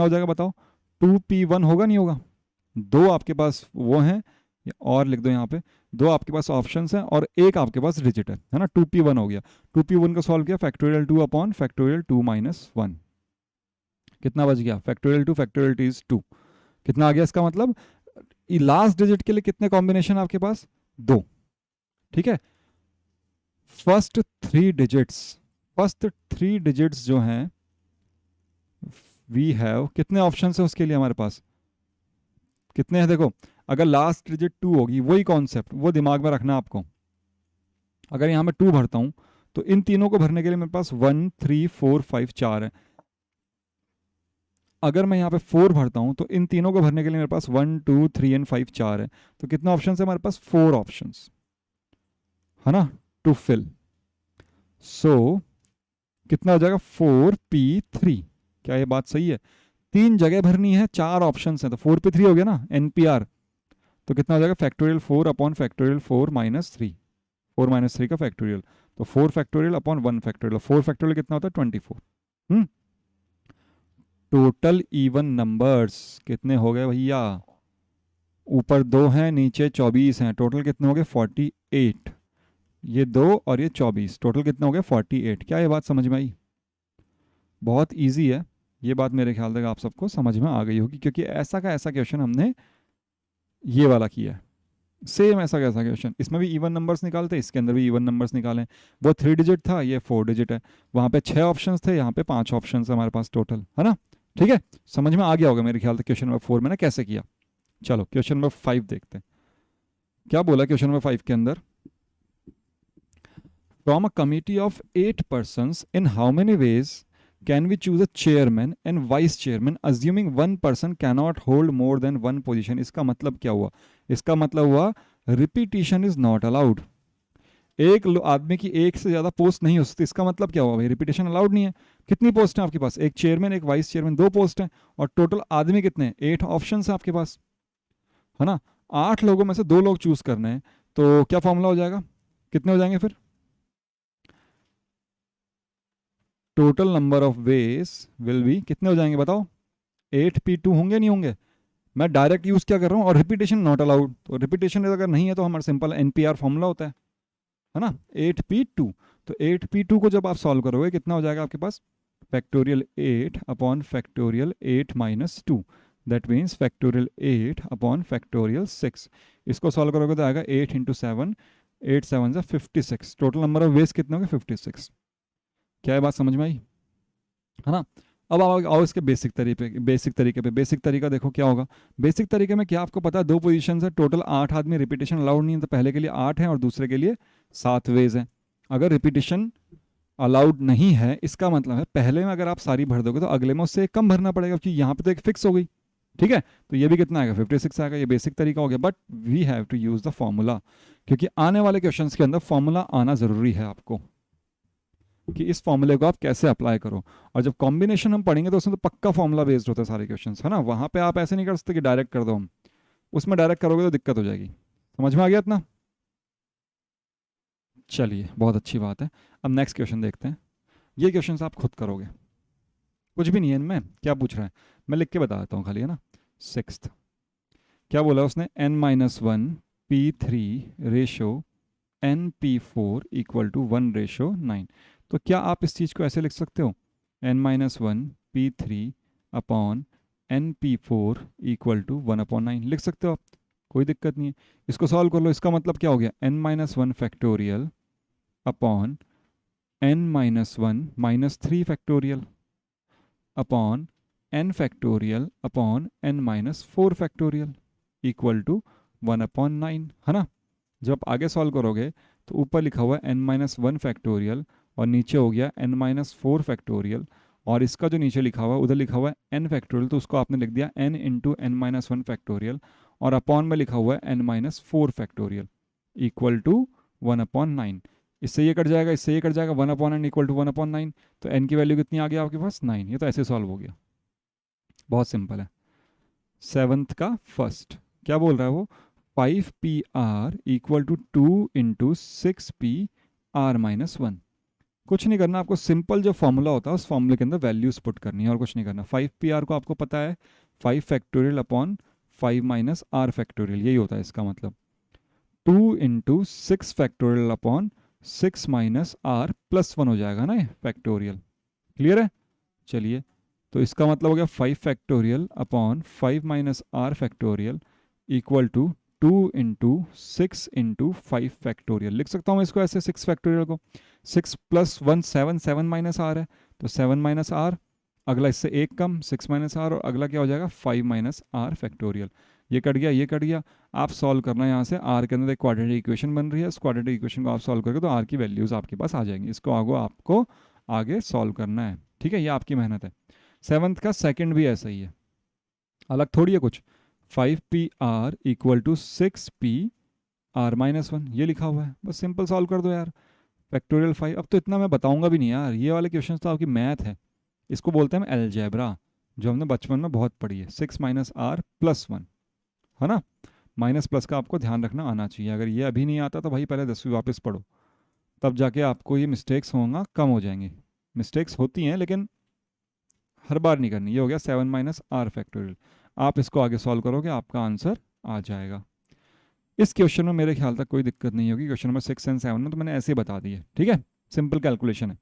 जाएगा बताओ, 2p1 होगा नहीं होगा, 2 आपके पास वो हैं, और लिख दो यहाँ पे दो आपके पास ऑप्शंस हैं और एक आपके पास डिजिट है ना, 2p1 हो गया। 2p1 को सॉल्व किया, फैक्टोरियल 2 अपॉन फैक्टोरियल 2 माइनस 1, कितना बच गया, फैक्टोरियल 2 फैक्टोरियल 2 इज 2, कितना आ गया, इसका मतलब लास्ट डिजिट के लिए कितने कॉम्बिनेशन आपके पास, दो, ठीक है। फर्स्ट थ्री डिजिट्स जो हैं वी हैव, कितने ऑप्शन है उसके लिए हमारे पास, कितने हैं देखो, अगर लास्ट डिजिट 2 होगी, वही कॉन्सेप्ट वो दिमाग में रखना आपको। अगर यहाँ मैं 2 भरता हूँ तो इन तीनों को भरने के लिए मेरे पास 1 3 4 5 4 है। अगर मैं यहाँ पे 4 भरता हूँ तो इन तीनों को भरने के लिए मेरे पास 1 2 3 एंड 5 4 है। तो कितना ऑप्शन है हमारे पास, 4 ऑप्शन है ना, टू फिल। सो कितना हो जाएगा, 4p3, क्या ये बात सही है, 3 जगह भरनी है, 4 ऑप्शन है, तो 4p3 हो गया ना, NPR। तो कितना हो जाएगा, factorial 4 upon factorial 4 minus 3, 4 minus 3 का फैक्टोरियल, तो 4 फैक्टोरियल अपॉन 1 फैक्टोरियल, 4 फैक्टोरियल कितना होता है, 24। टोटल इवन नंबर्स कितने हो गए भैया, ऊपर 2 हैं नीचे 24 हैं, टोटल कितने हो गए 48, ये 2 और ये 24, टोटल कितना हो गया 48। क्या ये बात समझ में आई, बहुत इजी है ये बात, मेरे ख्याल तक आप सबको समझ में आ गई होगी, क्योंकि ऐसा का ऐसा क्वेश्चन हमने ये वाला किया है, सेम ऐसा कैसा क्वेश्चन, इसमें भी इवन नंबर्स निकालते, इसके अंदर भी इवन नंबर्स निकालें, वो 3 डिजिट था, ये 4 डिजिट है, वहाँ पे 6 ऑप्शंस थे, यहाँ पे 5 ऑप्शंस है हमारे पास टोटल, है ना। ठीक है, समझ में आ गया होगा मेरे ख्याल से क्वेश्चन नंबर 4 मैंने कैसे किया। चलो क्वेश्चन नंबर 5 देखते हैं, क्या बोला क्वेश्चन नंबर 5 के अंदर, from a committee of 8 persons in how many ways can we choose a chairman and vice chairman assuming one person cannot hold more than one position। इसका मतलब क्या हुआ, इसका मतलब हुआ रिपीटिशन इज नॉट अलाउड, एक आदमी की एक से ज्यादा पोस्ट नहीं हो सकती, इसका मतलब क्या हुआ भाई, रिपीटेशन अलाउड नहीं है। कितनी पोस्ट है आपके पास, एक चेयरमैन एक वाइस चेयरमैन, 2 पोस्ट हैं, और टोटल आदमी कितने हैं, 8 ऑप्शन है आपके पास, है ना। 8 लोगों में से 2 लोग चूज करने हैं, तो क्या फॉर्मूला हो जाएगा, कितने हो जाएंगे फिर, total number of ways will B, कितने हो जाएंगे बताओ, 8p2 होंगे नहीं होंगे, मैं डायरेक्ट यूज क्या कर रहा हूँ, और रिपीटेशन नॉट अलाउड, तो रिपीटेशन अगर नहीं है तो हमारा सिंपल NPR फॉर्मूला होता है ना, 8p2। तो 8p2 को जब आप सॉल्व करोगे कितना हो जाएगा आपके पास, factorial 8 upon factorial 8 minus 2, that means factorial 8 upon factorial 6। इसको सॉल्व करोगे तो आएगा 8 इंटू 7, 8 7 से 56, टोटल नंबर ऑफ वेज कितने हो गए 56। क्या है बात समझ में आई, है ना। अब आओ इसके बेसिक तरीका देखो क्या होगा। बेसिक तरीके में क्या आपको पता है, 2 पोजीशन है, टोटल 8 आदमी, रिपीटेशन अलाउड नहीं है, तो पहले के लिए 8 है और दूसरे के लिए 7 वेज हैं। अगर रिपीटेशन अलाउड नहीं है, इसका मतलब है पहले में अगर आप सारी भर दोगे तो अगले में उससे एक कम भरना पड़ेगा, क्योंकि यहाँ पे तो एक फिक्स हो गई, ठीक है। तो ये भी कितना आएगा 56 आएगा, ये बेसिक तरीका हो गया, but we have to use the formula, क्योंकि आने वाले क्वेश्चन के अंदर फॉर्मूला आना जरूरी है आपको, कि इस फॉर्मूले को आप कैसे अप्लाई करो। और जब कॉम्बिनेशन हम पढ़ेंगे तो उसमें तो पक्का फॉर्मूला बेस्ड होता है सारे क्वेश्चंस, है ना। वहां पे आप ऐसे नहीं कर सकते कि डायरेक्ट कर दो हम, उसमें डायरेक्ट करोगे तो दिक्कत हो जाएगी। समझ में आ गया इतना, चलिए बहुत अच्छी बात है। अब नेक्स्ट क्वेश्चन देखते हैं, ये क्वेश्चन आप खुद करोगे, कुछ भी नहीं है इनमें, क्या पूछ रहा है मैं लिख के बता देता हूँ खाली, है ना। 6th क्या बोला उसने, n-1 p3 ratio n p4 equal to 1 ratio 9। तो क्या आप इस चीज़ को ऐसे लिख सकते हो, n-1 p3 upon n p4 equal to 1/9 लिख सकते हो आप, कोई दिक्कत नहीं है। इसको सॉल्व कर लो, इसका मतलब क्या हो गया, n-1 factorial upon n-1 minus 3 factorial upon n factorial upon n-4 factorial equal to 1/9, है ना। जब आप आगे सॉल्व करोगे तो ऊपर लिखा हुआ है n-1 फैक्टोरियल और नीचे हो गया n-4 फैक्टोरियल, और इसका जो नीचे लिखा हुआ है उधर लिखा हुआ है n फैक्टोरियल, तो उसको आपने लिख दिया n इंटू n-1 फैक्टोरियल, और अपॉन में लिखा हुआ है n-4 फैक्टोरियल इक्वल टू 1/9। इससे ये कट जाएगा, इससे ये कट जाएगा, 1/n इक्वल टू 1/9, तो n की वैल्यू कितनी आ गई आपके पास 9। ये तो ऐसे सॉल्व हो गया, बहुत सिंपल है। 7th का फर्स्ट क्या बोल रहा है वो, 5pr equal to 2 into 6pr minus 1। कुछ नहीं करना आपको, सिंपल जो फॉर्मूला होता है उस फॉर्मूले के अंदर वैल्यूज पुट करनी है और कुछ नहीं करना। 5pr को आपको पता है 5 factorial upon 5 minus are factorial, यही होता है इसका मतलब। 2 into 6 factorial upon 6 minus R plus 1 हो जाएगा ना, ये फैक्टोरियल। क्लियर है? चलिए, तो इसका मतलब हो गया 5 factorial upon 5 minus are factorial equal to 2 into 6 into 5 factorial. लिख सकता हूँ मैं इसको ऐसे, 6 फैक्टोरियल को 6 प्लस 1 7, 7 माइनस आर है तो 7 माइनस आर, अगला इससे एक कम 6 माइनस आर, और अगला क्या हो जाएगा 5 माइनस आर फैक्टोरियल। ये कट गया, ये कट गया। आप सॉल्व करना है यहाँ से, आर के अंदर एक क्वाड्रेटिक इक्वेशन बन रही है, इस क्वाड्रेटिक इक्वेशन को आप सॉल्व करके तो आर की वैल्यूज़ आपके पास आ जाएंगी। इसको आपको आगे सॉल्व करना है, ठीक है, ये आपकी मेहनत है। सेवन्थ का सेकंड भी ऐसा ही है, अलग थोड़ी है कुछ। 5pr equal to 6pr minus 1, ये लिखा हुआ है, बस सिंपल सॉल्व कर दो यार। फैक्टोरियल 5, अब तो इतना मैं बताऊंगा भी नहीं यार, ये वाले क्वेश्चन तो आपकी मैथ है, इसको बोलते हैं अलजेब्रा, जो हमने बचपन में बहुत पढ़ी है। 6 माइनस आर प्लस 1, है ना। माइनस प्लस का आपको ध्यान रखना आना चाहिए, अगर ये अभी नहीं आता तो भाई पहले 10वीं वापस पढ़ो, तब जाके आपको ये मिस्टेक्स होंगे कम हो जाएंगी। मिस्टेक्स होती हैं लेकिन हर बार नहीं करनी। ये हो गया 7 माइनस आर फैक्टोरियल। आप इसको आगे सॉल्व करोगे, आपका आंसर आ जाएगा। इस क्वेश्चन में मेरे ख्याल तक कोई दिक्कत नहीं होगी, क्वेश्चन नंबर 6 एंड 7 में तो मैंने ऐसे ही बता दिए, ठीक है, सिंपल कैलकुलेशन है।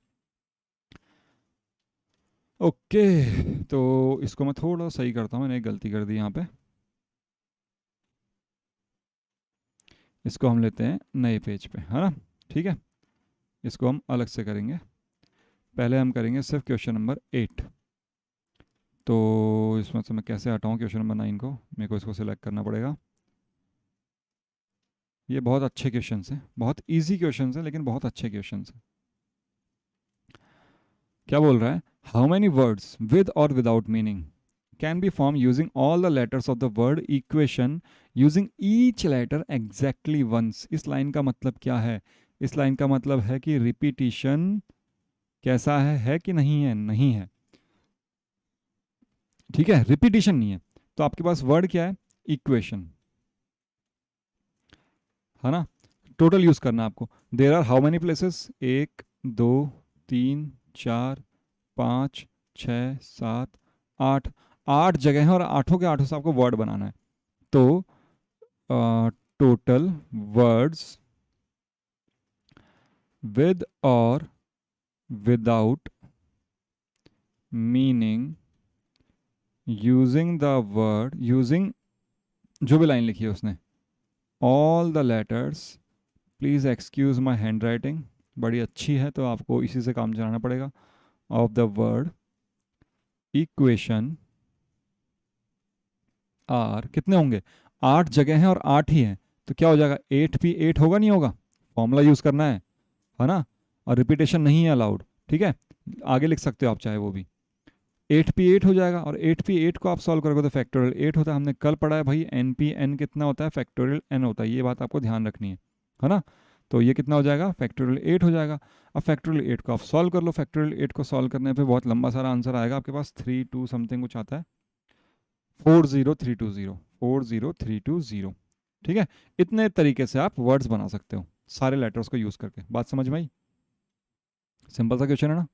ओके, तो इसको मैं थोड़ा सही करता हूँ, मैंने एक गलती कर दी यहाँ पे। इसको हम लेते हैं नए पेज पे, है ना, ठीक है। इसको हम अलग से करेंगे, पहले हम करेंगे सिर्फ क्वेश्चन नंबर 8। तो इसमें से मैं कैसे हटाऊँ क्वेश्चन नंबर 9 को, मेरे को इसको सिलेक्ट करना पड़ेगा। ये बहुत अच्छे क्वेश्चन हैं, बहुत इजी क्वेश्चन हैं, लेकिन बहुत अच्छे क्वेश्चन हैं। क्या बोल रहा है, हाउ मैनी वर्ड्स विद और without meaning can be form using all the letters of the word equation using each letter exactly once. इस लाइन का मतलब क्या है? इस लाइन का मतलब है कि रिपीटिशन कैसा है कि नहीं है? नहीं है, ठीक है, रिपीटिशन नहीं है। तो आपके पास वर्ड क्या है? इक्वेशन, है ना। टोटल यूज करना आपको। There are how many places, 1 2 3 4 5 6 7 8, 8 जगह हैं और आठों के आठों से आपको वर्ड बनाना है। तो टोटल वर्ड्स विद और without meaning using the word, using जो भी लाइन लिखी है उसने, all the letters, please excuse my hand writing, बड़ी अच्छी है तो आपको इसी से काम चलाना पड़ेगा, of the word equation are. कितने होंगे? 8 जगह हैं और 8 ही हैं, तो क्या हो जाएगा 8p8 होगा, नहीं होगा? फॉर्मूला यूज़ करना है ना, और रिपीटेशन नहीं है अलाउड, ठीक है। आगे लिख सकते हो आप चाहे वो भी, 8p8 हो जाएगा, और 8p8 को आप सॉल्व करोगे तो फैक्टोरियल 8 होता है। हमने कल पढ़ा है भाई, npn कितना होता है? फैक्टोरियल n होता है, ये बात आपको ध्यान रखनी है ना। तो ये कितना हो जाएगा? फैक्टोरियल 8 हो जाएगा। अब फैक्टोरियल 8 को आप सॉल्व कर लो, फैक्टोरियल 8 को सॉल्व करने पे बहुत लंबा सारा आंसर आएगा आपके पास, 32 समथिंग कुछ आता है, 40320, 40320, ठीक है। इतने तरीके से आप वर्ड्स बना सकते हो सारे लेटर्स को यूज़ करके। बात समझ में आई? सिंपल सा क्वेश्चन है ना,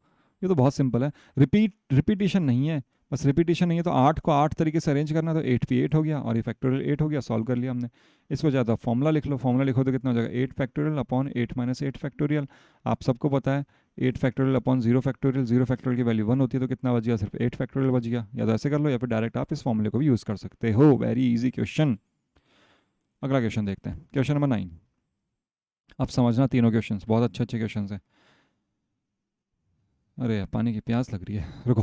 ये तो बहुत सिंपल है। रिपीटिशन नहीं है, बस रिपीटिशन नहीं है तो 8 को 8 तरीके से अरेंज करना, तो 8p8 हो गया और ये फैक्टोरियल 8 हो गया, सॉल्व कर लिया हमने। इसको ज़्यादा फॉर्मूला लिख लो, फॉर्मूला लिखो तो कितना हो जाएगा 8 फैक्टोरियल अपॉन 8 माइनस 8 फैक्टोरियल। आप सबको पता है 8 फैक्टोरियल अपॉन 0 फैक्टोरियल, 0 फैक्टोरियल की वैल्यू 1 होती है, तो कितना बच गया? सिर्फ 8 फैक्टोरियल बच गया। या तो ऐसे कर लो या फिर डायरेक्ट आप इस फॉर्मूले को भी यूज़ कर सकते हो। Very easy question. अगला क्वेश्चन देखते हैं, क्वेश्चन नंबर 9। अब समझना तीनों क्वेश्चन बहुत अच्छे अच्छे क्वेश्चन हैं। अरे यार, पानी की प्यास लग रही है, रुको।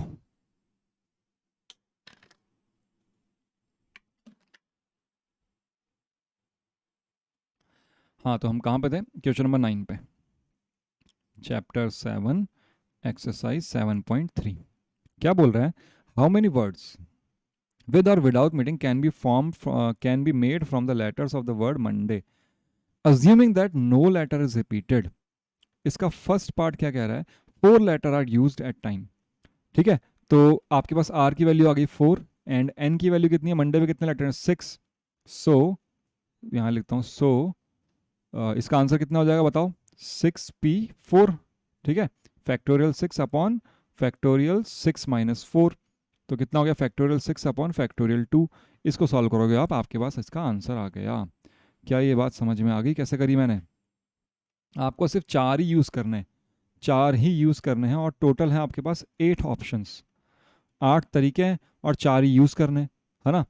हाँ, तो हम कहाँ पे थे? क्वेश्चन नंबर 9 पे, चैप्टर 7 एक्सरसाइज 7.3। क्या बोल रहा है? हाउ मेनी वर्ड्स विद और without meaning can be made from the letters of the word Monday assuming that no letter is repeated. इसका फर्स्ट पार्ट क्या कह रहा है? 4 letter are used at time, ठीक है। तो आपके पास आर की वैल्यू आ गई 4 एंड एन की वैल्यू कितनी है? मंडे में कितने लेटर हैं? 6। सो यहाँ लिखता हूँ, सो इसका आंसर कितना हो जाएगा बताओ? 6p4, ठीक है। फैक्टोरियल 6 अपॉन फैक्टोरियल 6 माइनस 4, तो कितना हो गया? Factorial 6 upon factorial 2। इसको सॉल्व करोगे आप, आपके पास इसका आंसर आ गया। क्या ये बात समझ में आ गई कैसे करी मैंने? आपको सिर्फ 4 ही यूज़ करने हैं, 4 ही यूज़ करने हैं, और टोटल है आपके पास 8 ऑप्शंस, 8 तरीके हैं और 4 ही यूज़ करने हैं, है ना?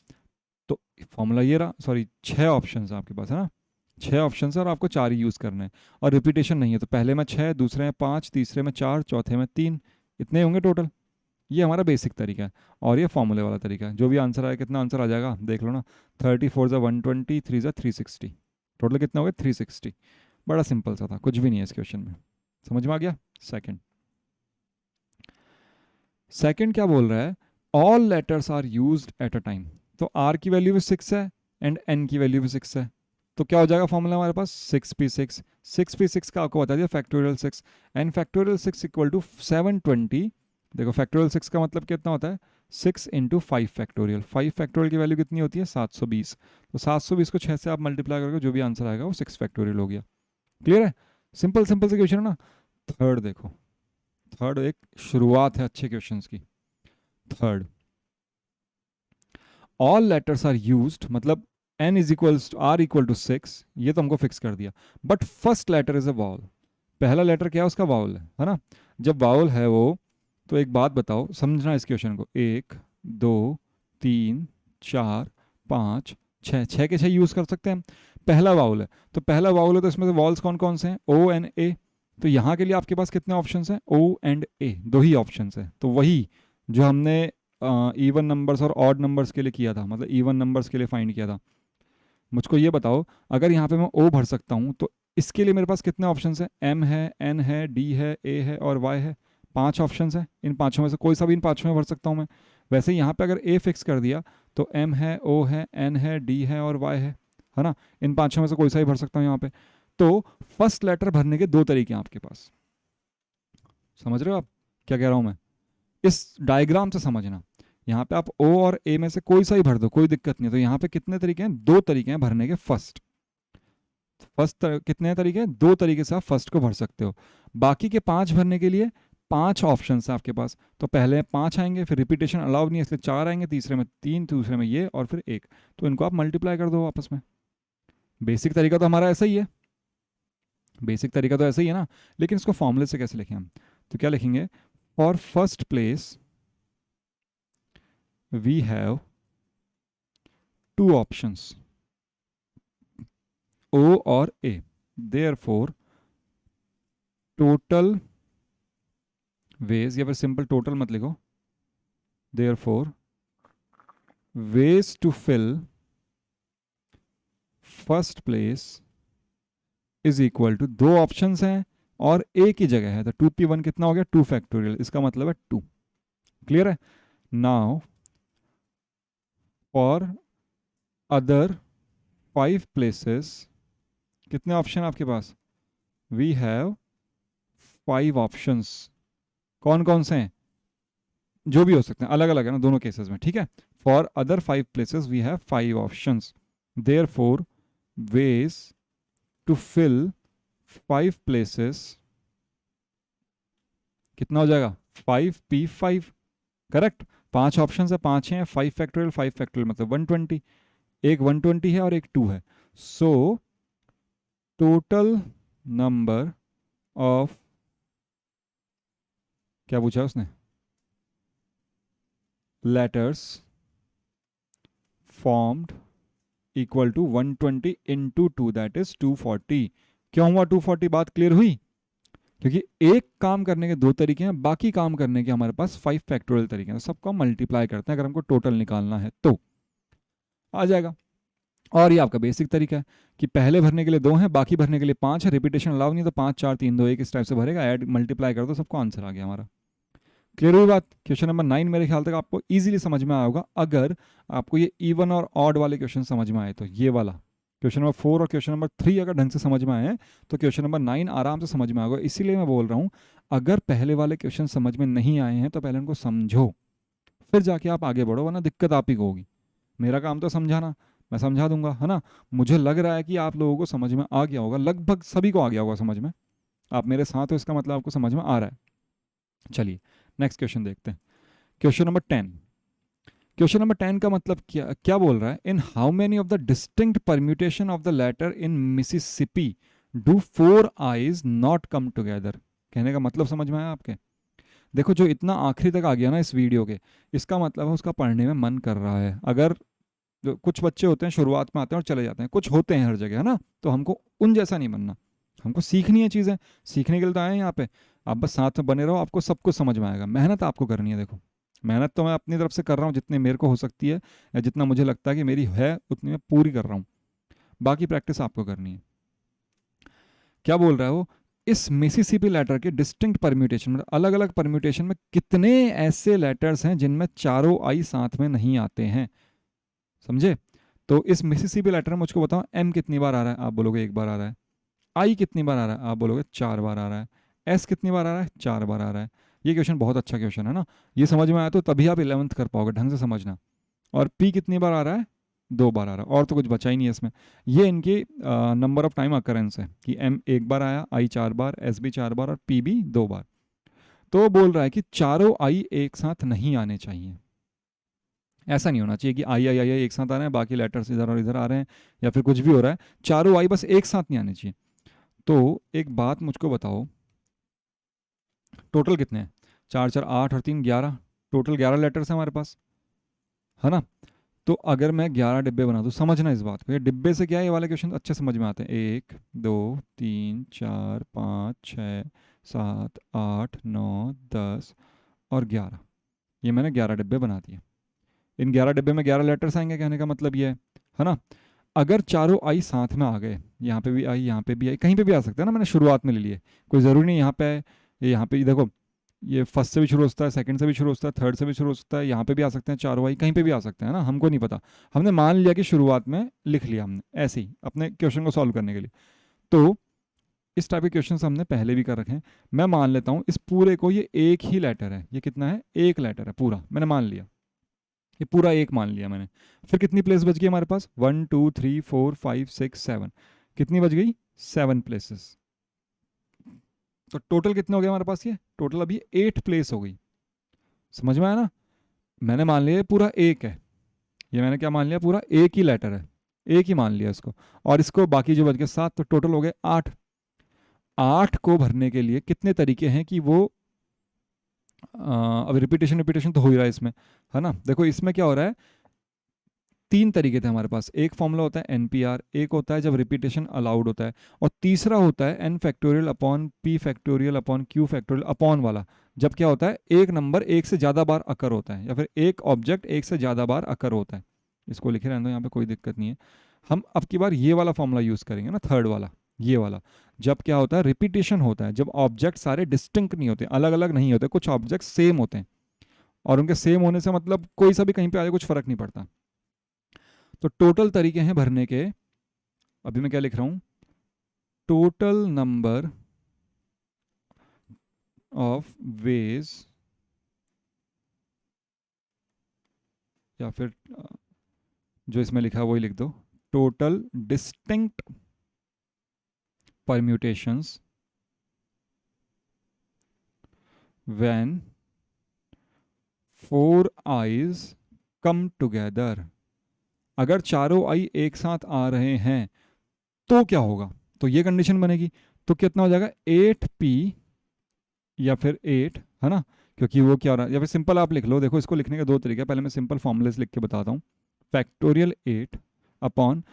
तो फॉर्मूला ये रहा, सॉरी 6 ऑप्शंस हैं आपके पास, है ना? 6 ऑप्शंस है और आपको 4 ही यूज़ करने हैं, और रिपीटेशन नहीं है, तो पहले में 6, दूसरे में 5, तीसरे में 4, चौथे में 3, इतने होंगे टोटल। ये हमारा बेसिक तरीका है, और ये फॉर्मूले वाला तरीका है। जो भी आंसर आए, कितना आंसर आ जाएगा देख लो ना, 34 ज़ा 120, 3 ज़ा 360, टोटल कितना हो गया 360। बड़ा सिंपल सा था, कुछ भी नहीं है इस क्वेश्चन में, समझ में आ गया? सेकंड, सेकंड क्या बोल रहा है, all letters are used at a time. तो आर की वैल्यू भी 6 है एंड एन की वैल्यू भी 6 है, तो क्या हो जाएगा फॉर्मूला हमारे पास 6p6, 6p6 का आपको बता दिया factorial 6, n factorial 6 equal to 720। देखो फैक्टोरियल 6 का मतलब कितना होता है, 6 इंटू 5 फैक्टोरियल, 5 फैक्टोरियल की वैल्यू कितनी होती है 720, तो 720 को 6 से आप मल्टीप्लाई करोगे, जो भी आंसर आएगा वो 6 फैक्टोरियल हो गया। क्लियर है? सिंपल सिंपल से क्वेश्चन है ना। थर्ड देखो, थर्ड एक शुरुआत है अच्छे क्वेश्चंस की। Third, all letters are used, मतलब n is equals to r equal to 6, ये तो हमको फिक्स कर दिया, but first letter is a vowel. पहला लेटर क्या है उसका, वावल है ना? जब वावल है वो, तो एक बात बताओ, समझना इस क्वेश्चन को, 1 2 3 4 5 6, 6 के 6 यूज कर सकते हैं हम। पहला वावल है, तो पहला वावल है, तो इसमें से वॉल्स कौन कौन से हैं, ओ एंड ए। तो यहाँ के लिए आपके पास कितने ऑप्शंस हैं, ओ एंड ए, दो ही ऑप्शंस हैं, तो वही जो हमने इवन नंबर्स और ऑड नंबर्स के लिए किया था, मतलब इवन नंबर्स के लिए फाइंड किया था। मुझको ये बताओ, अगर यहाँ पे मैं ओ भर सकता हूँ, तो इसके लिए मेरे पास कितने ऑप्शंस हैं, एम है, एन है, डी है, ए है और वाई है, 5 ऑप्शंस हैं। इन पांचों में से कोई सा भी इन पांचों में भर सकता हूँ मैं। वैसे यहाँ पे अगर ए फिक्स कर दिया, तो एम है, ओ है, एन है, डी है और वाई है ना? इन पांचों में से कोई सा भी भर सकता हूँ यहाँ पे। तो फर्स्ट लेटर भरने के 2 तरीके हैं आपके पास। समझ रहे हो आप क्या कह रहा हूँ मैं? इस डायग्राम से समझना, यहाँ पे आप ओ और ए में से कोई सा ही भर दो, कोई दिक्कत नहीं है। तो यहाँ पे कितने तरीके हैं, 2 तरीके हैं भरने के। फर्स्ट फर्स्ट कितने तरीके हैं, 2 तरीके से आप फर्स्ट को भर सकते हो। बाकी के 5 भरने के लिए 5 ऑप्शन है आपके पास, तो पहले 5 आएंगे, फिर रिपीटेशन अलाउ नहीं है इसलिए 4 आएंगे, तीसरे में 3, दूसरे में ये, और फिर 1। तो इनको आप मल्टीप्लाई कर दो आपस में। बेसिक तरीका तो हमारा ऐसा ही है, बेसिक तरीका तो ऐसा ही है ना। लेकिन इसको फॉर्मूले से कैसे लिखें हम, तो क्या लिखेंगे, for first place we have 2 options, O और A, therefore total ways, या फिर सिंपल टोटल मत लिखो, therefore ways to fill first place is equal to, 2 options हैं और A की जगह है, तो 2p1 कितना हो गया 2 फैक्टोरियल, इसका मतलब है 2। क्लियर है? नाउ फॉर अदर 5 प्लेसेस, कितने ऑप्शन आपके पास, वी हैव 5 ऑप्शंस। कौन कौन से हैं, जो भी हो सकते हैं, अलग अलग है ना दोनों केसेस में, ठीक है? For other 5 places we have 5 options, therefore ways to fill 5 places, कितना हो जाएगा 5p5, करेक्ट? 5 ऑप्शन है, 5 हैं, 5 फैक्टोरियल, 5 फैक्टोरियल मतलब 120, एक 120 है और एक 2 है। सो टोटल नंबर ऑफ, क्या पूछा उसने, letters formed equal to 120 into 2, that is 240। क्यों हुआ 240, बात क्लियर हुई? क्योंकि एक काम करने के 2 तरीके हैं, बाकी काम करने के हमारे पास 5 फैक्टोरियल तरीके हैं, तो सबको मल्टीप्लाई करते हैं अगर हमको टोटल निकालना है तो आ जाएगा। और ये आपका बेसिक तरीका है कि पहले भरने के लिए 2 हैं, बाकी भरने के लिए 5 है, रिपीटेशन अलाउ नहीं, तो 5 4 3 2 1 इस टाइप से भरेगा, ऐड मल्टीप्लाई कर दो, सबको आंसर आ गया हमारा। क्लियर हुई बात? क्वेश्चन नंबर 9 मेरे ख्याल तक आपको इजीली समझ में आया होगा। अगर आपको ये इवन और ऑड वाले क्वेश्चन समझ में आए, तो ये वाला क्वेश्चन नंबर 4 और क्वेश्चन नंबर 3 अगर ढंग से समझ में आए हैं, तो क्वेश्चन नंबर 9 आराम से समझ में आएगा। इसीलिए मैं बोल रहा हूँ, अगर पहले वाले क्वेश्चन समझ में नहीं आए हैं, तो पहले उनको समझो, फिर जाके आप आगे बढ़ो, वरना दिक्कत आप ही को होगी। मेरा काम तो समझाना, मैं समझा दूंगा, है ना? मुझे लग रहा है कि आप लोगों को समझ में आ गया होगा, लगभग सभी को आ गया होगा समझ में। आप मेरे साथ हो, इसका मतलब आपको समझ में आ रहा है। चलिए नेक्स्ट क्वेश्चन देखते हैं, क्वेश्चन नंबर 10। क्वेश्चन नंबर 10 का मतलब क्या क्या बोल रहा है? In how many of the distinct permutation of the letter in Mississippi do 4 I's not come together? कहने का मतलब समझ में आया आपके? देखो जो इतना आखिरी तक आ गया ना इस वीडियो के, इसका मतलब है उसका पढ़ने में मन कर रहा है। अगर जो कुछ बच्चे होते हैं शुरुआत में आते हैं और चले जाते हैं, कुछ होते हैं हर जगह, है ना, तो हमको उन जैसा नहीं बनना, हमको सीखनी है चीज़ें, सीखने के लिए तो आए हैं यहाँ पे। आप बस साथ में बने रहो, आपको सब कुछ समझ में आएगा। मेहनत आपको करनी है। देखो मेहनत तो मैं अपनी तरफ से कर रहा हूँ जितनी मेरे को हो सकती है, या जितना मुझे लगता है कि मेरी है उतनी मैं पूरी कर रहा हूँ। बाकी प्रैक्टिस आपको करनी है। क्या बोल रहा है वो? इस मिसिसिपी लेटर के डिस्टिंक्ट परम्यूटेशन, मतलब अलग अलग परम्यूटेशन में कितने ऐसे लेटर्स हैं जिनमें चारों आई साथ में नहीं आते हैं? समझे? तो इस मिसिसिपी लेटर में मुझको बताओ, एम कितनी बार आ रहा है? आप बोलोगे एक बार आ रहा है। आई कितनी बार आ रहा है? आप बोलोगे 4 बार आ रहा है। एस कितनी बार आ रहा है? 4 बार आ रहा है। ये क्वेश्चन बहुत अच्छा क्वेश्चन है ना। ये समझ में आया तो तभी आप 11th कर पाओगे, ढंग से समझना। और पी कितनी बार आ रहा है? 2 बार आ रहा है, और तो कुछ बचा ही नहीं है इसमें। ये इनकी नंबर ऑफ टाइम अकरेंस है कि एम एक बार आया, आई 4 बार, एस भी 4 बार और पी भी 2 बार। तो बोल रहा है कि चारों आई एक साथ नहीं आने चाहिए। ऐसा नहीं होना चाहिए कि आई एक साथ आ रहे हैं, बाकी लेटर्स इधर और इधर आ रहे हैं, या फिर कुछ भी हो रहा है, चारों आई बस एक साथ नहीं आने चाहिए। तो एक बात मुझको बताओ, टोटल कितने हैं? 4 4 8 और 3 11, टोटल 11 लेटर्स हैं हमारे पास, है ना। तो अगर मैं 11 डिब्बे बना दूँ, समझना इस बात को, ये डिब्बे से क्या है, ये वाले क्वेश्चन अच्छे समझ में आते हैं। 1 2 3 4 5 6 7 8 9 10 और 11, ये मैंने 11 डिब्बे बना दिए। इन 11 डिब्बे में 11 लेटर्स आएंगे, कहने का मतलब ये है ना। अगर चारों आई साथ में आ गए, यहाँ पे भी आई, यहाँ पे भी आई, कहीं पे भी आ सकता है ना, मैंने शुरुआत में ले लिए, कोई ज़रूरी नहीं यहाँ पे है, ये यहाँ पे देखो, ये फर्स्ट से भी शुरू होता है, सेकंड से भी शुरू होता है, थर्ड से भी शुरू होता है, यहाँ पे भी आ सकते हैं चारों आई, कहीं पे भी आ सकते हैं ना, हमको नहीं पता। हमने मान लिया कि शुरुआत में लिख लिया हमने ऐसे ही अपने क्वेश्चन को सॉल्व करने के लिए। तो इस टाइप के क्वेश्चन हमने पहले भी कर रखे हैं। मैं मान लेता हूँ इस पूरे को, ये एक ही लेटर है, ये कितना है? एक लेटर है पूरा, मैंने मान लिया, ये पूरा एक मान लिया मैंने। फिर कितनी प्लेस बच गई हमारे पास? 1 2 3 4 5 6 7, कितनी बच गई? 7 प्लेसेस। तो टोटल कितने हो गए हमारे पास? ये टोटल अभी 8 प्लेस हो गई। समझ में आया ना? मैंने मान लिया ये पूरा एक है, ये मैंने क्या मान लिया? पूरा एक ही लेटर है, एक ही मान लिया इसको। और इसको बाकी जो बच गए 7, तो टोटल हो गए 8। 8 को भरने के लिए कितने तरीके हैं कि वो अब रिपीटेशन रिपीटेशन तो हो ही रहा है इसमें, है ना। देखो इसमें क्या हो रहा है, 3 तरीके थे हमारे पास। एक फॉर्मूला होता है एनपीआर, एक होता है जब रिपीटेशन अलाउड होता है, और तीसरा होता है n factorial upon p factorial upon q factorial upon वाला, जब क्या होता है, एक नंबर एक से ज़्यादा बार अकर होता है, या फिर एक ऑब्जेक्ट एक से ज़्यादा बार अकर होता है। इसको लिखे रहने दो यहाँ पे, कोई दिक्कत नहीं है। हम अब की बार ये वाला फॉर्मूला यूज़ करेंगे ना, थर्ड वाला, ये वाला। जब क्या होता है, रिपीटेशन होता है, जब ऑब्जेक्ट सारे डिस्टिंक्ट नहीं होते, अलग अलग नहीं होते, कुछ ऑब्जेक्ट सेम होते हैं, और उनके सेम होने से मतलब कोई सा भी कहीं पे आ जाए कुछ फर्क नहीं पड़ता। तो टोटल तरीके हैं भरने के, अभी मैं क्या लिख रहा हूं, टोटल नंबर ऑफ वेज, या फिर जो इसमें लिखा है वही लिख दो, total distinct permutations when 4 eyes come together. अगर चारों आई एक साथ आ रहे हैं तो क्या होगा? तो ये कंडीशन बनेगी, तो कितना हो जाएगा? 8p या फिर 8, है ना, क्योंकि वो क्या हो रहा है, या फिर सिंपल आप लिख लो। देखो इसको लिखने के दो तरीके हैं, पहले मैं सिंपल फॉर्मूले लिख के बताता हूँ। फैक्टोरियल 8 अपॉन,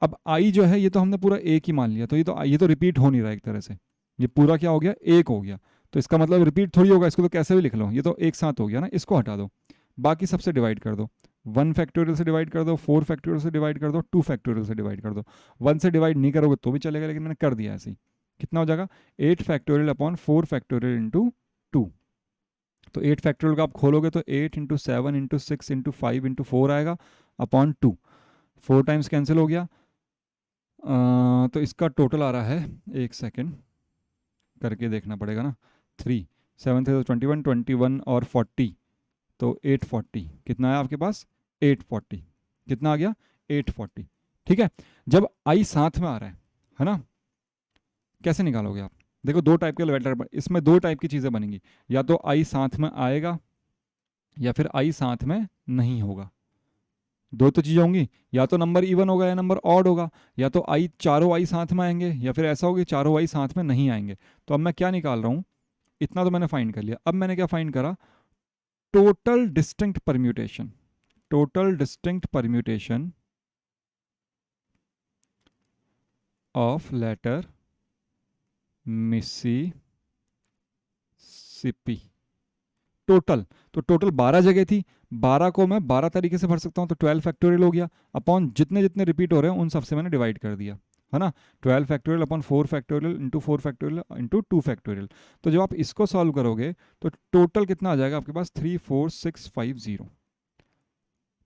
अब आई जो है ये तो हमने पूरा एक ही मान लिया, तो ये तो रिपीट हो नहीं रहा एक तरह से, ये पूरा क्या हो गया? एक हो गया। तो इसका मतलब रिपीट थोड़ी होगा, इसको तो कैसे भी लिख लो, ये तो एक साथ हो गया ना, इसको हटा दो, बाकी सबसे डिवाइड कर दो। 1 फैक्टोरियल से डिवाइड कर दो, 4 फैक्टोरियल से डिवाइड कर दो, 2 फैक्टोरियल से डिवाइड कर दो। 1 से डिवाइड नहीं करोगे तो भी चलेगा, लेकिन मैंने कर दिया ऐसे ही। कितना हो जाएगा? 8 फैक्टोरियल अपॉन 4 फैक्टोरियल इंटू 2। तो 8 फैक्टोरियल का आप खोलोगे तो 8 इंटू 7 इंटू 6 इंटू 5 इंटू 4 आएगा अपॉन 2, 4 टाइम्स कैंसिल हो गया। तो इसका टोटल आ रहा है, एक सेकेंड करके देखना पड़ेगा ना, 3 7 थे तो 21, 21 और 40, तो 840। कितना है आपके पास? 840। कितना आ गया? 840। ठीक है। जब आई साथ में आ रहा है ना, कैसे निकालोगे आप? देखो दो टाइप के लेटर, इसमें दो टाइप की चीज़ें बनेंगी, या तो आई साथ में आएगा या फिर आई साथ में नहीं होगा। दो तो चीज़ें होंगी, या तो नंबर इवन होगा या नंबर ऑड होगा, या तो आई चारों आई साथ में आएंगे, या फिर ऐसा होगा कि चारों आई साथ में नहीं आएंगे। तो अब मैं क्या निकाल रहा हूँ, इतना तो मैंने फाइंड कर लिया। अब मैंने क्या फाइंड करा, total distinct permutation, total distinct permutation of letter Mississippi. Total, तो टोटल 12 जगह थी, 12 को मैं 12 तरीके से भर सकता हूँ, तो 12 फैक्टोरियल हो गया, अपॉन जितने जितने रिपीट हो रहे हैं उन सबसे मैंने डिवाइड कर दिया, है ना। 12 factorial upon 4 factorial into 4 factorial into 2 factorial. तो जब आप इसको सॉल्व करोगे तो टोटल कितना आ जाएगा आपके पास, 34650।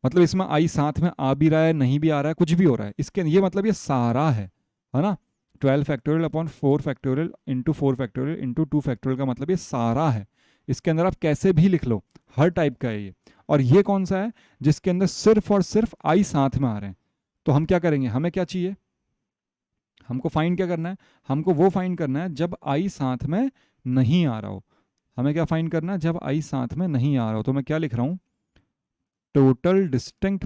मतलब इसमें आई साथ में आ भी रहा है, नहीं भी आ रहा है, कुछ भी हो रहा है, इसके ये मतलब ये सारा है ना। 12 factorial upon 4 factorial into 4 factorial into 2 factorial का मतलब ये सारा है। इसके अंदर आप कैसे भी लिख लो, हर टाइप का है ये। और ये कौन सा है, जिसके अंदर सिर्फ और सिर्फ आई साथ में आ रहे हैं। तो हम क्या करेंगे, हमें क्या चाहिए, हमको फाइंड क्या करना है, हमको वो फाइंड करना है जब आई साथ में नहीं आ रहा हो। हमें क्या फाइंड करना है, जब आई साथ में नहीं आ रहा हो। तो मैं क्या लिख रहा हूं, total distinct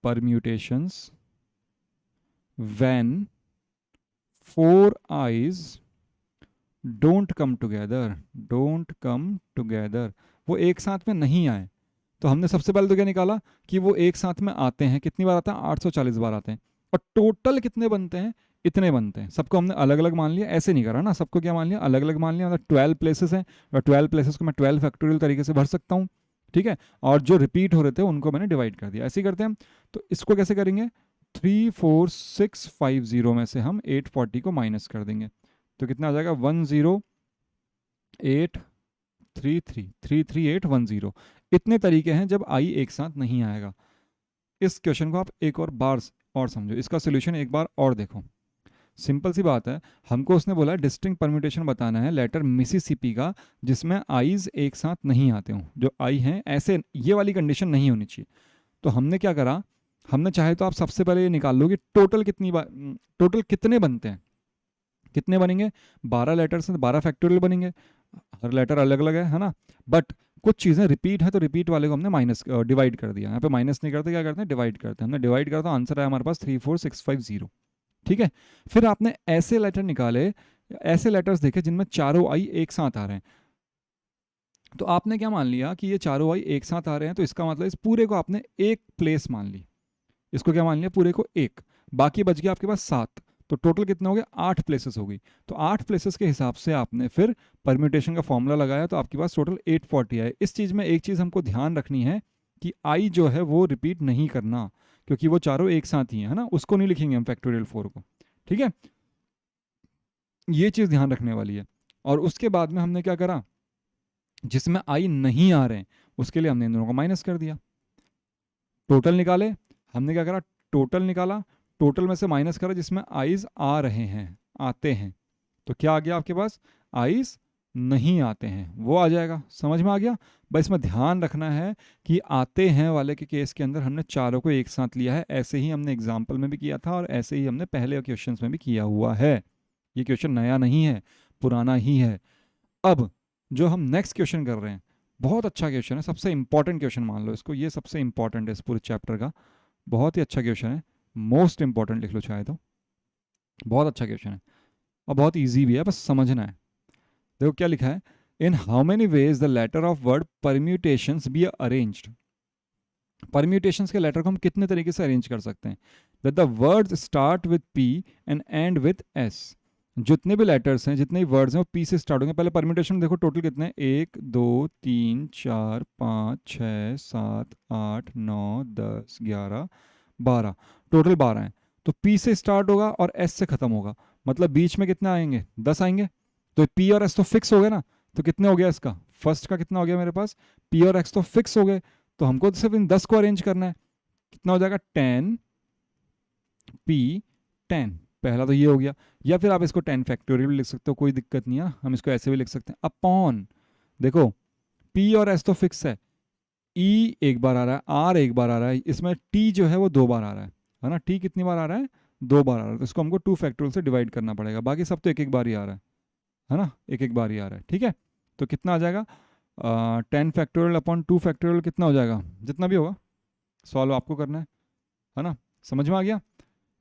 permutations when four eyes don't come together, वो एक साथ में नहीं आए। तो हमने सबसे पहले तो क्या निकाला कि वो एक साथ में आते हैं, कितनी बार आते हैं, 840 बार आते हैं। और टोटल कितने बनते हैं, इतने बनते हैं। सबको हमने अलग अलग मान लिया, ऐसे नहीं करा ना, सबको क्या मान लिया, अलग अलग मान लिया। मतलब 12 प्लेसेस हैं, और 12 प्लेसेस को मैं 12 फैक्टोरियल तरीके से भर सकता हूँ, ठीक है। और जो रिपीट हो रहे थे उनको मैंने डिवाइड कर दिया, ऐसे ही करते हैं हम। तो इसको कैसे करेंगे, 34650 में से हम 840 को माइनस कर देंगे, तो कितना आ जाएगा, 10833 इतने तरीके हैं जब आई एक साथ नहीं आएगा। इस क्वेश्चन को आप एक और बार और समझो, इसका सोल्यूशन एक बार और देखो। सिंपल सी बात है, हमको उसने बोला डिस्टिंक्ट परम्यूटेशन बताना है लेटर मिसिसिपी का, जिसमें आईज एक साथ नहीं आते हों। जो आई हैं ऐसे, ये वाली कंडीशन नहीं होनी चाहिए। तो हमने क्या करा, हमने चाहे तो आप सबसे पहले ये निकाल लो कि टोटल कितनी बार, टोटल कितने बनते हैं, कितने बनेंगे, 12 लेटर्स हैं, 12 फैक्टोरियल बनेंगे। हर लेटर अलग अलग है ना। बट कुछ चीज़ें रिपीट है, तो रिपीट वाले को हमने माइनस डिवाइड कर दिया। यहाँ पे माइनस नहीं करते, क्या करते हैं, डिवाइड करते हैं। हमने डिवाइड करता, आंसर है हमारे पास 34650, ठीक है। फिर आपने ऐसे लेटर निकाले, ऐसे लेटर्स देखे जिनमें चारों आई एक साथ आ रहे हैं। तो आपने क्या मान लिया कि ये चारों आई एक साथ आ रहे हैं, तो इसका मतलब इस पूरे को आपने एक प्लेस मान ली। इसको क्या मान लिया, पूरे को एक, बाकी बच गया आपके पास 7। तो टोटल कितना हो गया, 8 प्लेसेस हो गई। तो 8 प्लेसेस के हिसाब से आपने फिर परम्यूटेशन का फॉर्मूला लगाया, तो आपके पास टोटल 840 आए। इस चीज़ में एक चीज़ हमको ध्यान रखनी है कि आई जो है वो रिपीट नहीं करना, क्योंकि वो चारों एक साथ ही है ना, उसको नहीं लिखेंगे हम फैक्टोरियल 4 को, ठीक है। ये चीज़ ध्यान रखने वाली है। और उसके बाद में हमने क्या करा, जिसमें आई नहीं आ रहे हैं उसके लिए हमने इन दोनों को माइनस कर दिया। टोटल निकाले, हमने क्या करा, टोटल निकाला, टोटल में से माइनस करा जिसमें आइज आ रहे हैं, आते हैं। तो क्या आ गया आपके पास, आइज नहीं आते हैं, वो आ जाएगा। समझ में आ गया। बस इसमें ध्यान रखना है कि आते हैं वाले के केस के अंदर हमने चारों को एक साथ लिया है। ऐसे ही हमने एग्जाम्पल में भी किया था, और ऐसे ही हमने पहले क्वेश्चन में भी किया हुआ है। ये क्वेश्चन नया नहीं है, पुराना ही है। अब जो हम नेक्स्ट क्वेश्चन कर रहे हैं, बहुत अच्छा क्वेश्चन है, सबसे इंपॉर्टेंट क्वेश्चन मान लो इसको, ये सबसे इंपॉर्टेंट है इस पूरे चैप्टर का। बहुत ही अच्छा क्वेश्चन है, मोस्ट इंपॉर्टेंट लिख लो चाहे तो। बहुत अच्छा क्वेश्चन है और बहुत इजी भी है, बस समझना है। देखो क्या लिखा है, in how many ways the letter of word permutations be arranged. Permutations के लेटर को हम कितने तरीके से अरेंज कर सकते हैं, that the words start with p and and with s. जितने भी लेटर्स हैं, जितने भी वर्ड्स हैं, वो पी से स्टार्ट होंगे। पहले परम्यूटेशन में देखो टोटल कितने हैं, 1 2 3 4 5 6 7 8 9 10 11 12, टोटल 12 हैं। तो पी से स्टार्ट होगा और एस से खत्म होगा, मतलब बीच में कितना आएंगे, 10 आएंगे। तो पी और एस तो फिक्स हो गए ना। तो कितने हो गया इसका, फर्स्ट का कितना हो गया मेरे पास, पी और एक्स तो फिक्स हो गए। तो हमको तो सिर्फ इन 10 को अरेंज करना है। कितना हो जाएगा, 10 पी 10, पहला तो ये हो गया। या फिर आप इसको 10 फैक्टोरियल भी लिख सकते हो, कोई दिक्कत नहीं है। हम इसको ऐसे भी लिख सकते हैं, अपॉन, देखो पी और एस तो फिक्स है, ई एक बार आ रहा है, आर एक बार आ रहा है, इसमें टी जो है वो 2 बार आ रहा है ना। टी कितनी बार आ रहा है, 2 बार आ रहा है। तो इसको हमको 2 फैक्टोरियल से डिवाइड करना पड़ेगा, बाकी सब तो एक एक बार ही आ रहा है ना, एक एक बार ही आ रहा है, ठीक है। तो कितना आ जाएगा, 10 फैक्टोरियल अपॉन 2 फैक्टोरियल कितना हो जाएगा, जितना भी होगा सॉल्व आपको करना है ना। समझ में आ गया।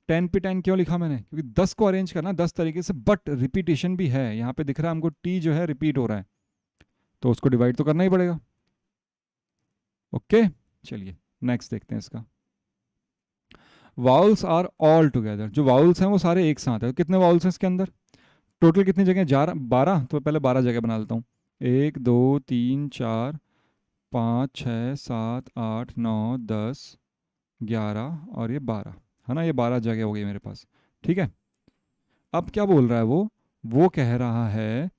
10 पे 10 क्यों लिखा मैंने, क्योंकि 10 को अरेंज करना 10 तरीके से, बट रिपीटेशन भी है, यहाँ पे दिख रहा है हमको टी जो है रिपीट हो रहा है, तो उसको डिवाइड तो करना ही पड़ेगा। ओके चलिए नेक्स्ट देखते हैं इसका। वाउल्स आर ऑल टुगेदर, जो वाउल्स हैं वो सारे एक साथ है। कितने वाउल्स हैं इसके अंदर, टोटल कितनी जगह, 12। तो पहले 12 जगह बना लेता हूँ। 1 2 3 4 5 6 7 8 9 10 11 और ये 12 है ना, ये 12 जगह हो गई मेरे पास। ठीक है, अब क्या बोल रहा है वो कह रहा है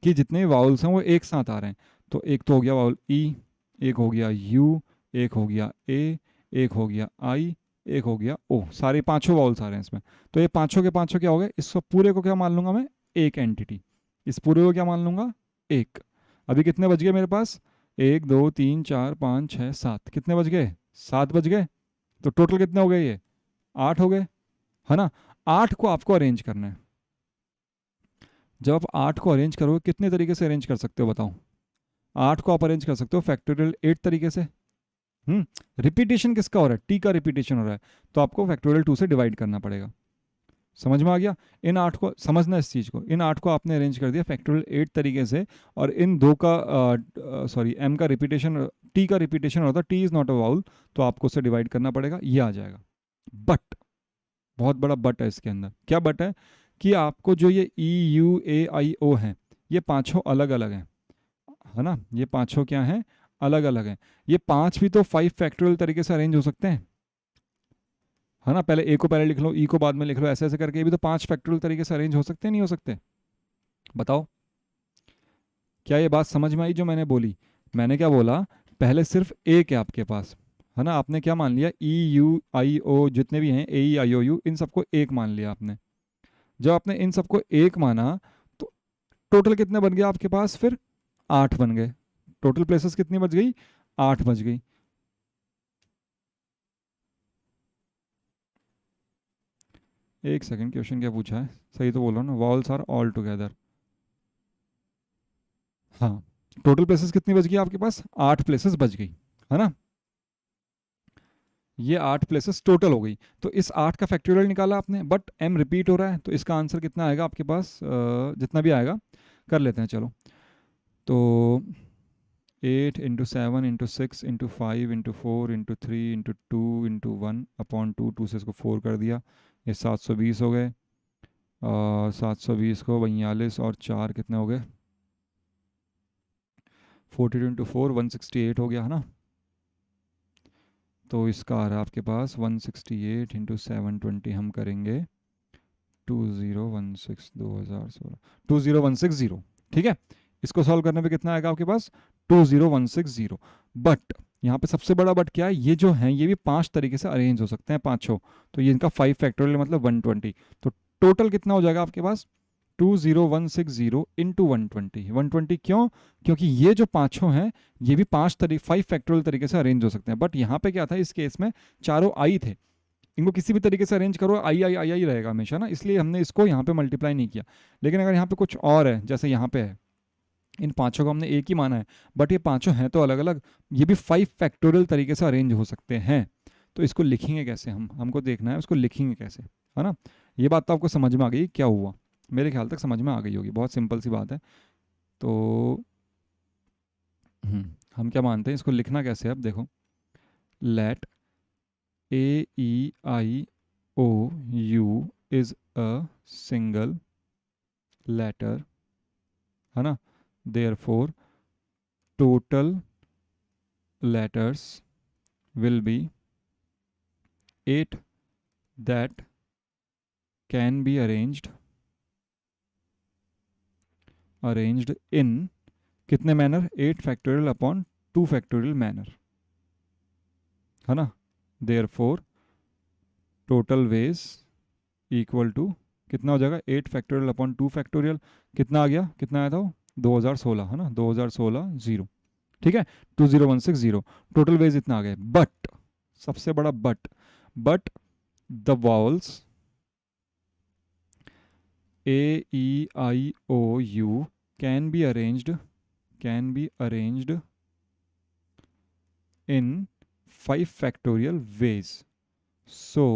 कि जितने वाउल्स हैं वो एक साथ आ रहे हैं। तो एक तो हो गया वाउल ई, एक हो गया यू, एक हो गया ए, एक हो गया आई, एक हो गया ओ, सारे पांचों वाउल्स आ रहे हैं इसमें। तो ये पांचों के पांचों क्या हो गए, इस पूरे को क्या मान लूंगा मैं, एक एंटिटी। इस पूरे को क्या मान लूंगा, एक। अभी कितने बच गए मेरे पास, 1 2 3 4 5 6 7, कितने बच गए, 7 बच गए। तो टोटल कितने हो गए, ये 8 हो गए, है ना। 8 को आपको अरेंज करना है। जब आप 8 को अरेंज करोगे, कितने तरीके से अरेंज कर सकते हो बताओ। 8 को आप अरेंज कर सकते हो फैक्टोरियल 8 तरीके से। रिपीटेशन किसका हो रहा है, टी का रिपीटेशन हो रहा है, तो आपको फैक्टोरियल 2 से डिवाइड करना पड़ेगा। समझ में आ गया। इन 8 को समझना, इस चीज़ को, इन 8 को आपने अरेंज कर दिया फैक्टोरियल 8 तरीके से, और इन दो का सॉरी एम का रिपीटेशन, टी का रिपीटेशन होता है, T is not a vowel, तो आपको उससे डिवाइड करना पड़ेगा, ये आ जाएगा। बट बहुत बड़ा बट है इसके अंदर। क्या बट है, कि आपको जो ये ई यू ए आई ओ हैं, ये पांचों अलग अलग हैं, है ना। ये पांचों क्या हैं, अलग अलग हैं। ये पांच भी तो 5 फैक्टोरियल तरीके से अरेंज हो सकते हैं, है ना। पहले ए को पहले लिख लो, ई को बाद में लिख लो, ऐसे ऐसे करके ये भी तो 5 फैक्टोरियल तरीके से अरेंज हो सकते हैं, नहीं हो सकते, बताओ। क्या ये बात समझ में आई जो मैंने बोली। मैंने क्या बोला, पहले सिर्फ एक है आपके पास, है ना। आपने क्या मान लिया, ई यू आई ओ जितने भी हैं, ए ई आई ओ यू, इन सबको एक मान लिया आपने। जब आपने इन सबको एक माना, तो टोटल कितने बन गए आपके पास फिर, 8 बन गए। टोटल प्लेसेस कितनी बच गई, 8 बच गई। एक सेकंड, क्वेश्चन क्या पूछा है, सही तो बोल रहा हूँ ना, वॉल्स आर ऑल टुगेदर। हाँ, टोटल प्लेसेस कितनी बच गई आपके पास, 8 प्लेसेस बच गई, है ना। ये 8 प्लेसेस टोटल हो गई। तो इस 8 का फैक्टोरियल निकाला आपने, बट m रिपीट हो रहा है, तो इसका आंसर कितना आएगा आपके पास, जितना भी आएगा कर लेते हैं चलो। तो 8 × 7 × 6 × 5 × 4 × 3 × 2 × 1 से इसको 4 कर दिया, ये 720 हो गए। और 720 को 42 और 4 कितने हो गए, 42 × 4 168 हो गया, है ना। तो इसका आ रहा है आपके पास 168 × 720, हम करेंगे 2016 ठीक है। इसको सॉल्व करने पे कितना आएगा आपके पास, 20160। बट यहाँ पे सबसे बड़ा बट क्या है, ये जो है ये भी 5 तरीके से अरेंज हो सकते हैं, पांचों। तो ये इनका 5 फैक्टोरियल मतलब 120। तो टोटल कितना हो जाएगा आपके पास, 20160 इंटू 120। 120 क्यों, क्योंकि ये जो पांचों हैं ये भी 5 फैक्टोरियल तरीके से अरेंज हो सकते हैं। बट यहाँ पे क्या था, इस केस में चारों आई थे, इनको किसी भी तरीके से अरेंज करो, आई आई आई आई रहेगा हमेशा ना, इसलिए हमने इसको यहाँ पे मल्टीप्लाई नहीं किया। लेकिन अगर यहाँ पे कुछ और है, जैसे यहाँ पे है, इन पांचों को हमने एक ही माना है, बट ये पांचों हैं तो अलग अलग, ये भी 5 फैक्टोरियल तरीके से अरेंज हो सकते हैं। तो इसको लिखेंगे कैसे, हमको देखना है उसको लिखेंगे कैसे, है ना। ये बात तो आपको समझ में आ गई क्या हुआ, मेरे ख्याल तक समझ में आ गई होगी, बहुत सिंपल सी बात है। तो हम क्या मानते हैं, इसको लिखना कैसे है, अब देखो। Let a e i o u is a single letter, है ना। Therefore total letters will be 8 that can be arranged in कितने manner, 8 factorial upon 2 factorial manner, है ना। Therefore total ways equal to कितना हो जाएगा, 8 फैक्टोरियल अपॉन 2 फैक्टोरियल, कितना आ गया, कितना आया था वो, 2016, है ना, 2016 जीरो। ठीक है, 20160, टोटल वेज इतना आ गया। बट सबसे बड़ा but the vowels a e i o u can be arranged can be arranged in 5 factorial ways. So,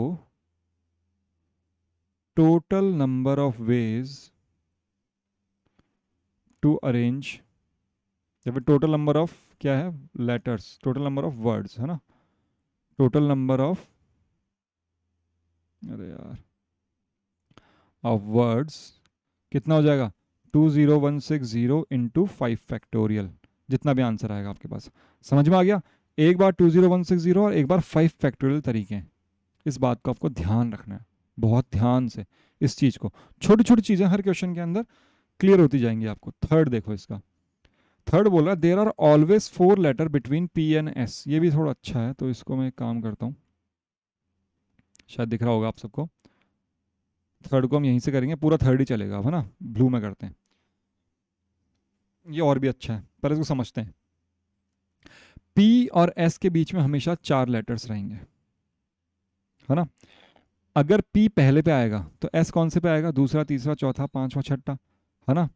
total number of ways to arrange, या फिर total number of क्या है, letters, total number of words है ना, total number of, अरे यार, of words कितना हो जाएगा 20160 इंटू 5 फैक्टोरियल, जितना भी आंसर आएगा आपके पास। समझ में आ गया? एक बार 20160 और एक बार 5 फैक्टोरियल तरीके हैं। इस बात को आपको ध्यान रखना है, बहुत ध्यान से इस चीज़ को, छोटी छोटी चीज़ें हर क्वेश्चन के अंदर क्लियर होती जाएंगी आपको। थर्ड देखो इसका, थर्ड बोला there are always 4 letter between p and s. ये भी थोड़ा अच्छा है, तो इसको मैं एक काम करता हूँ, शायद दिख रहा होगा आप सबको। थर्ड को हम यहीं से करेंगे, पूरा थर्ड ही चलेगा, है ना, ब्लू में करते हैं, ये और भी अच्छा है, पर इसको समझते हैं। पी और एस के बीच में हमेशा 4 लेटर्स रहेंगे, है ना। अगर P पहले पे आएगा तो S कौन से पे आएगा, दूसरा, तीसरा, चौथा, पांचवा, छठा, है ना।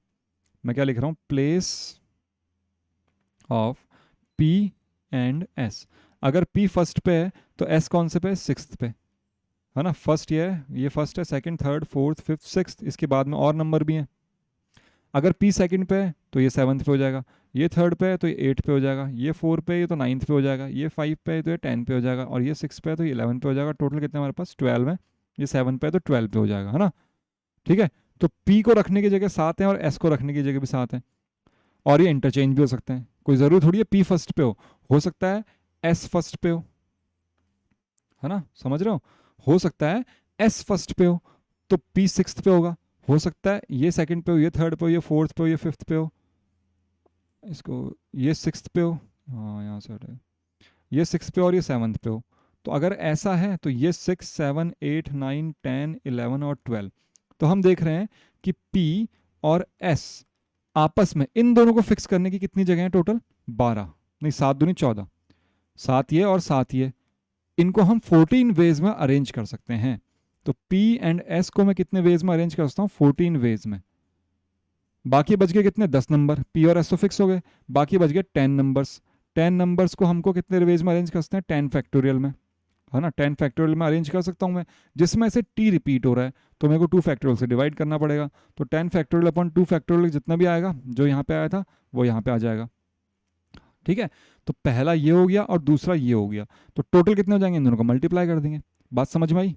मैं क्या लिख रहा हूं, place of P and S। अगर P फर्स्ट पे है तो S कौन से पे है, सिक्स्थ पे, है ना। फर्स्ट ये फर्स्ट है, second, third, fourth, fifth, sixth, इसके बाद में और नंबर भी हैं। अगर P सेकंड पे है तो ये सेवन्थ पे हो जाएगा, ये थर्ड पे है तो ये एट्थ पे हो जाएगा, ये फोर पे है ये तो नाइन्थ पे हो जाएगा, ये फाइव पे है तो ये 10 पे हो जाएगा, और ये सिक्स पे है तो ये 11 पे हो जाएगा। टोटल कितने हमारे पास, 12 है। ये 7 पे है तो 12 पे हो जाएगा, है ना। ठीक है, तो P को रखने की जगह 7 है और S को रखने की जगह भी 7 है, और ये इंटरचेंज भी हो सकते हैं। कोई ज़रूरी थोड़ी है P फर्स्ट पे हो सकता है S फर्स्ट पे है ना, समझ रहे हो सकता है S फर्स्ट पे हो तो P सिक्स्थ पे होगा, हो सकता है ये सेकंड पे हो, ये थर्ड पे हो, ये फोर्थ पे हो, ये फिफ्थ पे हो, इसको ये सिक्स्थ पे हो, हाँ यहाँ से हटे, ये सिक्स पे और ये सेवन्थ पे हो। तो अगर ऐसा है तो ये 6, 7, 8, 9, 10, 11 और 12। तो हम देख रहे हैं कि P और S आपस में इन दोनों को फिक्स करने की कितनी जगह है, टोटल 12, नहीं 7 दूनी 14, 7 ये और 7 ये, इनको हम 14 वेज में अरेंज कर सकते हैं। तो P एंड S को मैं कितने वेज में अरेंज कर सकता हूँ, 14 वेज में। बाकी बच गए कितने, 10 नंबर। P और S तो फिक्स हो गए, बाकी बच गए 10 नंबर्स। 10 नंबर्स को हमको कितने वेज में अरेंज कर सकते हैं, 10 फैक्टोरियल में, है ना। 10 फैक्टोरियल में अरेंज कर सकता हूँ मैं, जिसमें से T रिपीट हो रहा है तो मेरे को 2 फैक्टोरियल से डिवाइड करना पड़ेगा। तो 10 फैक्टोरियल अपॉन 2 फैक्टोरियल जितना भी आएगा, जो यहाँ पे आया था वो यहाँ पे आ जाएगा। ठीक है, तो पहला ये हो गया और दूसरा ये हो गया, तो टोटल कितने हो जाएंगे, इन दोनों को मल्टीप्लाई कर देंगे। बात समझ में आई?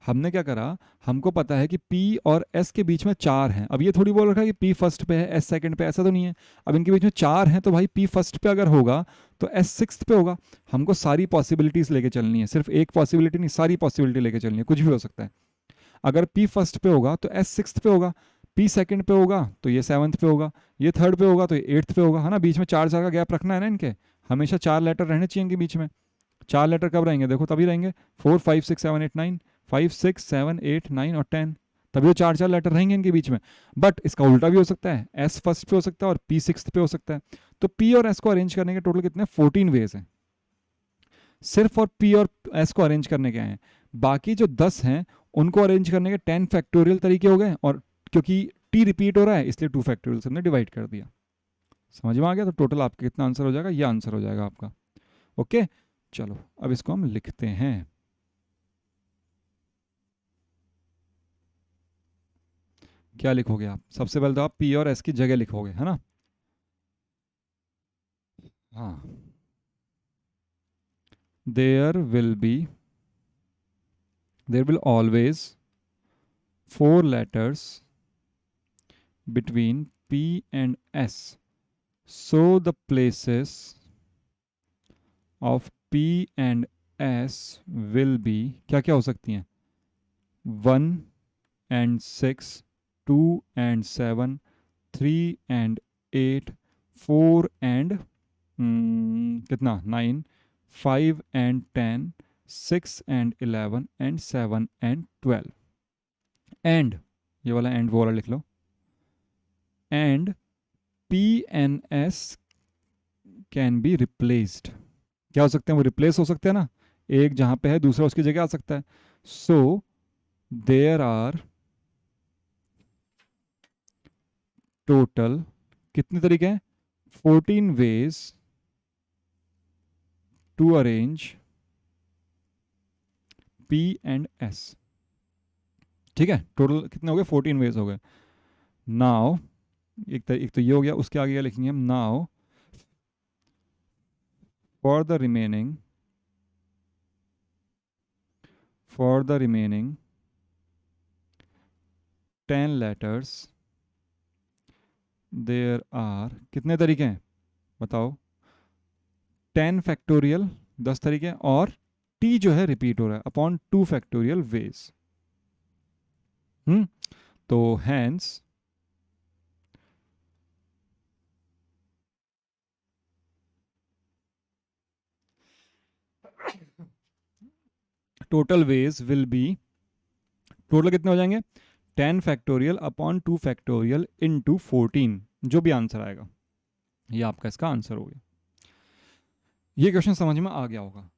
हमने क्या करा, हमको पता है कि P और S के बीच में 4 हैं। अब ये थोड़ी बोल रखा है कि P फर्स्ट पे है S सेकंड पे, ऐसा तो नहीं है। अब इनके बीच में 4 हैं तो भाई P फर्स्ट पे अगर होगा तो S सिक्स्थ पे होगा। हमको सारी पॉसिबिलिटीज लेके चलनी है, सिर्फ एक पॉसिबिलिटी नहीं, सारी पॉसिबिलिटी लेके चलनी है, कुछ भी हो सकता है। अगर P फर्स्ट पे होगा तो S सिक्स्थ पे होगा, P सेकंड पे होगा तो ये सेवन्थ पे होगा, ये थर्ड पे होगा तो ये एट्थ पे होगा, है ना। बीच में 4 4 का गैप रखना है ना, इनके हमेशा 4 लेटर रहने चाहिए इनके बीच में। 4 लेटर कब रहेंगे, देखो तभी रहेंगे 4, 5, 6, 7, 8, 9, 5, 6, 7, 8, 9 और 10, तभी वो 4 4 लेटर रहेंगे इनके बीच में। बट इसका उल्टा भी हो सकता है, S फर्स्ट पे हो सकता है और P सिक्स्थ पे हो सकता है। तो P और S को अरेंज करने के टोटल कितने, 14 वेज हैं सिर्फ, और P और S को अरेंज करने के हैं। बाकी जो 10 हैं उनको अरेंज करने के 10 फैक्टोरियल तरीके हो गए, और क्योंकि T रिपीट हो रहा है इसलिए 2 फैक्टोरियल से हमने डिवाइड कर दिया। समझ में आ गया? तो टोटल आपका कितना आंसर हो जाएगा, ये आंसर हो जाएगा आपका। ओके, चलो अब इसको हम लिखते हैं। क्या लिखोगे आप, सबसे पहले तो आप P और S की जगह लिखोगे, है ना। हाँ, there will always 4 letters between P and S, so the places of P and S will be, क्या क्या हो सकती हैं, 1 and 6, 2 and 7, 3 and 8, 4 and कितना 9, 5 and 10, 6 and 11 and 7 and 12। And, ये वाला एंड वो वाला लिख लो, and P and S can be replaced. क्या हो सकते हैं, वो रिप्लेस हो सकते हैं ना, एक जहां पे है दूसरा उसकी जगह आ सकता है। सो देयर आर टोटल कितने तरीके हैं, 14 ways to arrange P and S। ठीक है, टोटल कितने हो गए? 14 वेज हो गए। नाउ एक तो ये हो गया, उसके आगे क्या लिखेंगे हम? Now for the remaining 10 letters there are, कितने तरीके हैं बताओ? 10 फैक्टोरियल, 10 तरीके, और टी जो है रिपीट हो रहा है अपॉन 2 फैक्टोरियल वेज। तो hence total ways will be, total कितने हो जाएंगे? 10 फैक्टोरियल अपॉन 2 फैक्टोरियल इनटू 14, जो भी आंसर आएगा ये आपका इसका आंसर हो गया। ये क्वेश्चन समझ में आ गया होगा,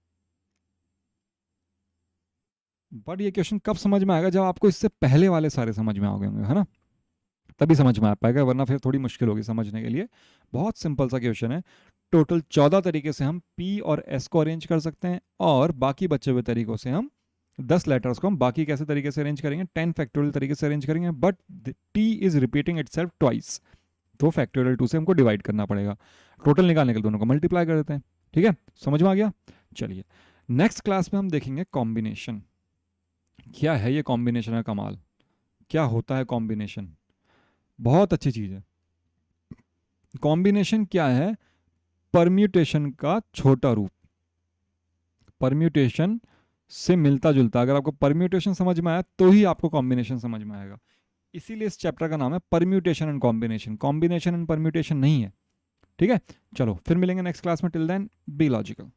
बट ये क्वेश्चन कब समझ में आएगा? जब आपको इससे पहले वाले सारे समझ में आ गए होंगे, है ना, तभी समझ में आ पाएगा, वरना फिर थोड़ी मुश्किल होगी समझने के लिए। बहुत सिंपल सा क्वेश्चन है। टोटल 14 तरीके से हम P और S को अरेंज कर सकते हैं, और बाकी बचे हुए तरीकों से हम 10 लेटर्स को हम बाकी कैसे तरीके से अरेंज करेंगे? 10 फैक्टोरियल तरीके से अरेंज करेंगे, but T is repeating itself twice, तो फैक्टोरियल 2 से हमको डिवाइड करना पड़ेगा। टोटल निकालने के लिए दोनों को मल्टीप्लाई कर देते हैं। ठीक है, समझ में आ गया? चलिए, नेक्स्ट क्लास में हम देखेंगे कॉम्बिनेशन। क्या है ये कॉम्बिनेशन का कमाल, क्या होता है कॉम्बिनेशन? बहुत अच्छी चीज है। कॉम्बिनेशन क्या है? परम्यूटेशन का छोटा रूप, परम्यूटेशन से मिलता जुलता। अगर आपको परम्यूटेशन समझ में आया तो ही आपको कॉम्बिनेशन समझ में आएगा। इसीलिए इस चैप्टर का नाम है permutation and combination, combination and permutation नहीं है। ठीक है, चलो फिर मिलेंगे नेक्स्ट क्लास में। Till then be logical.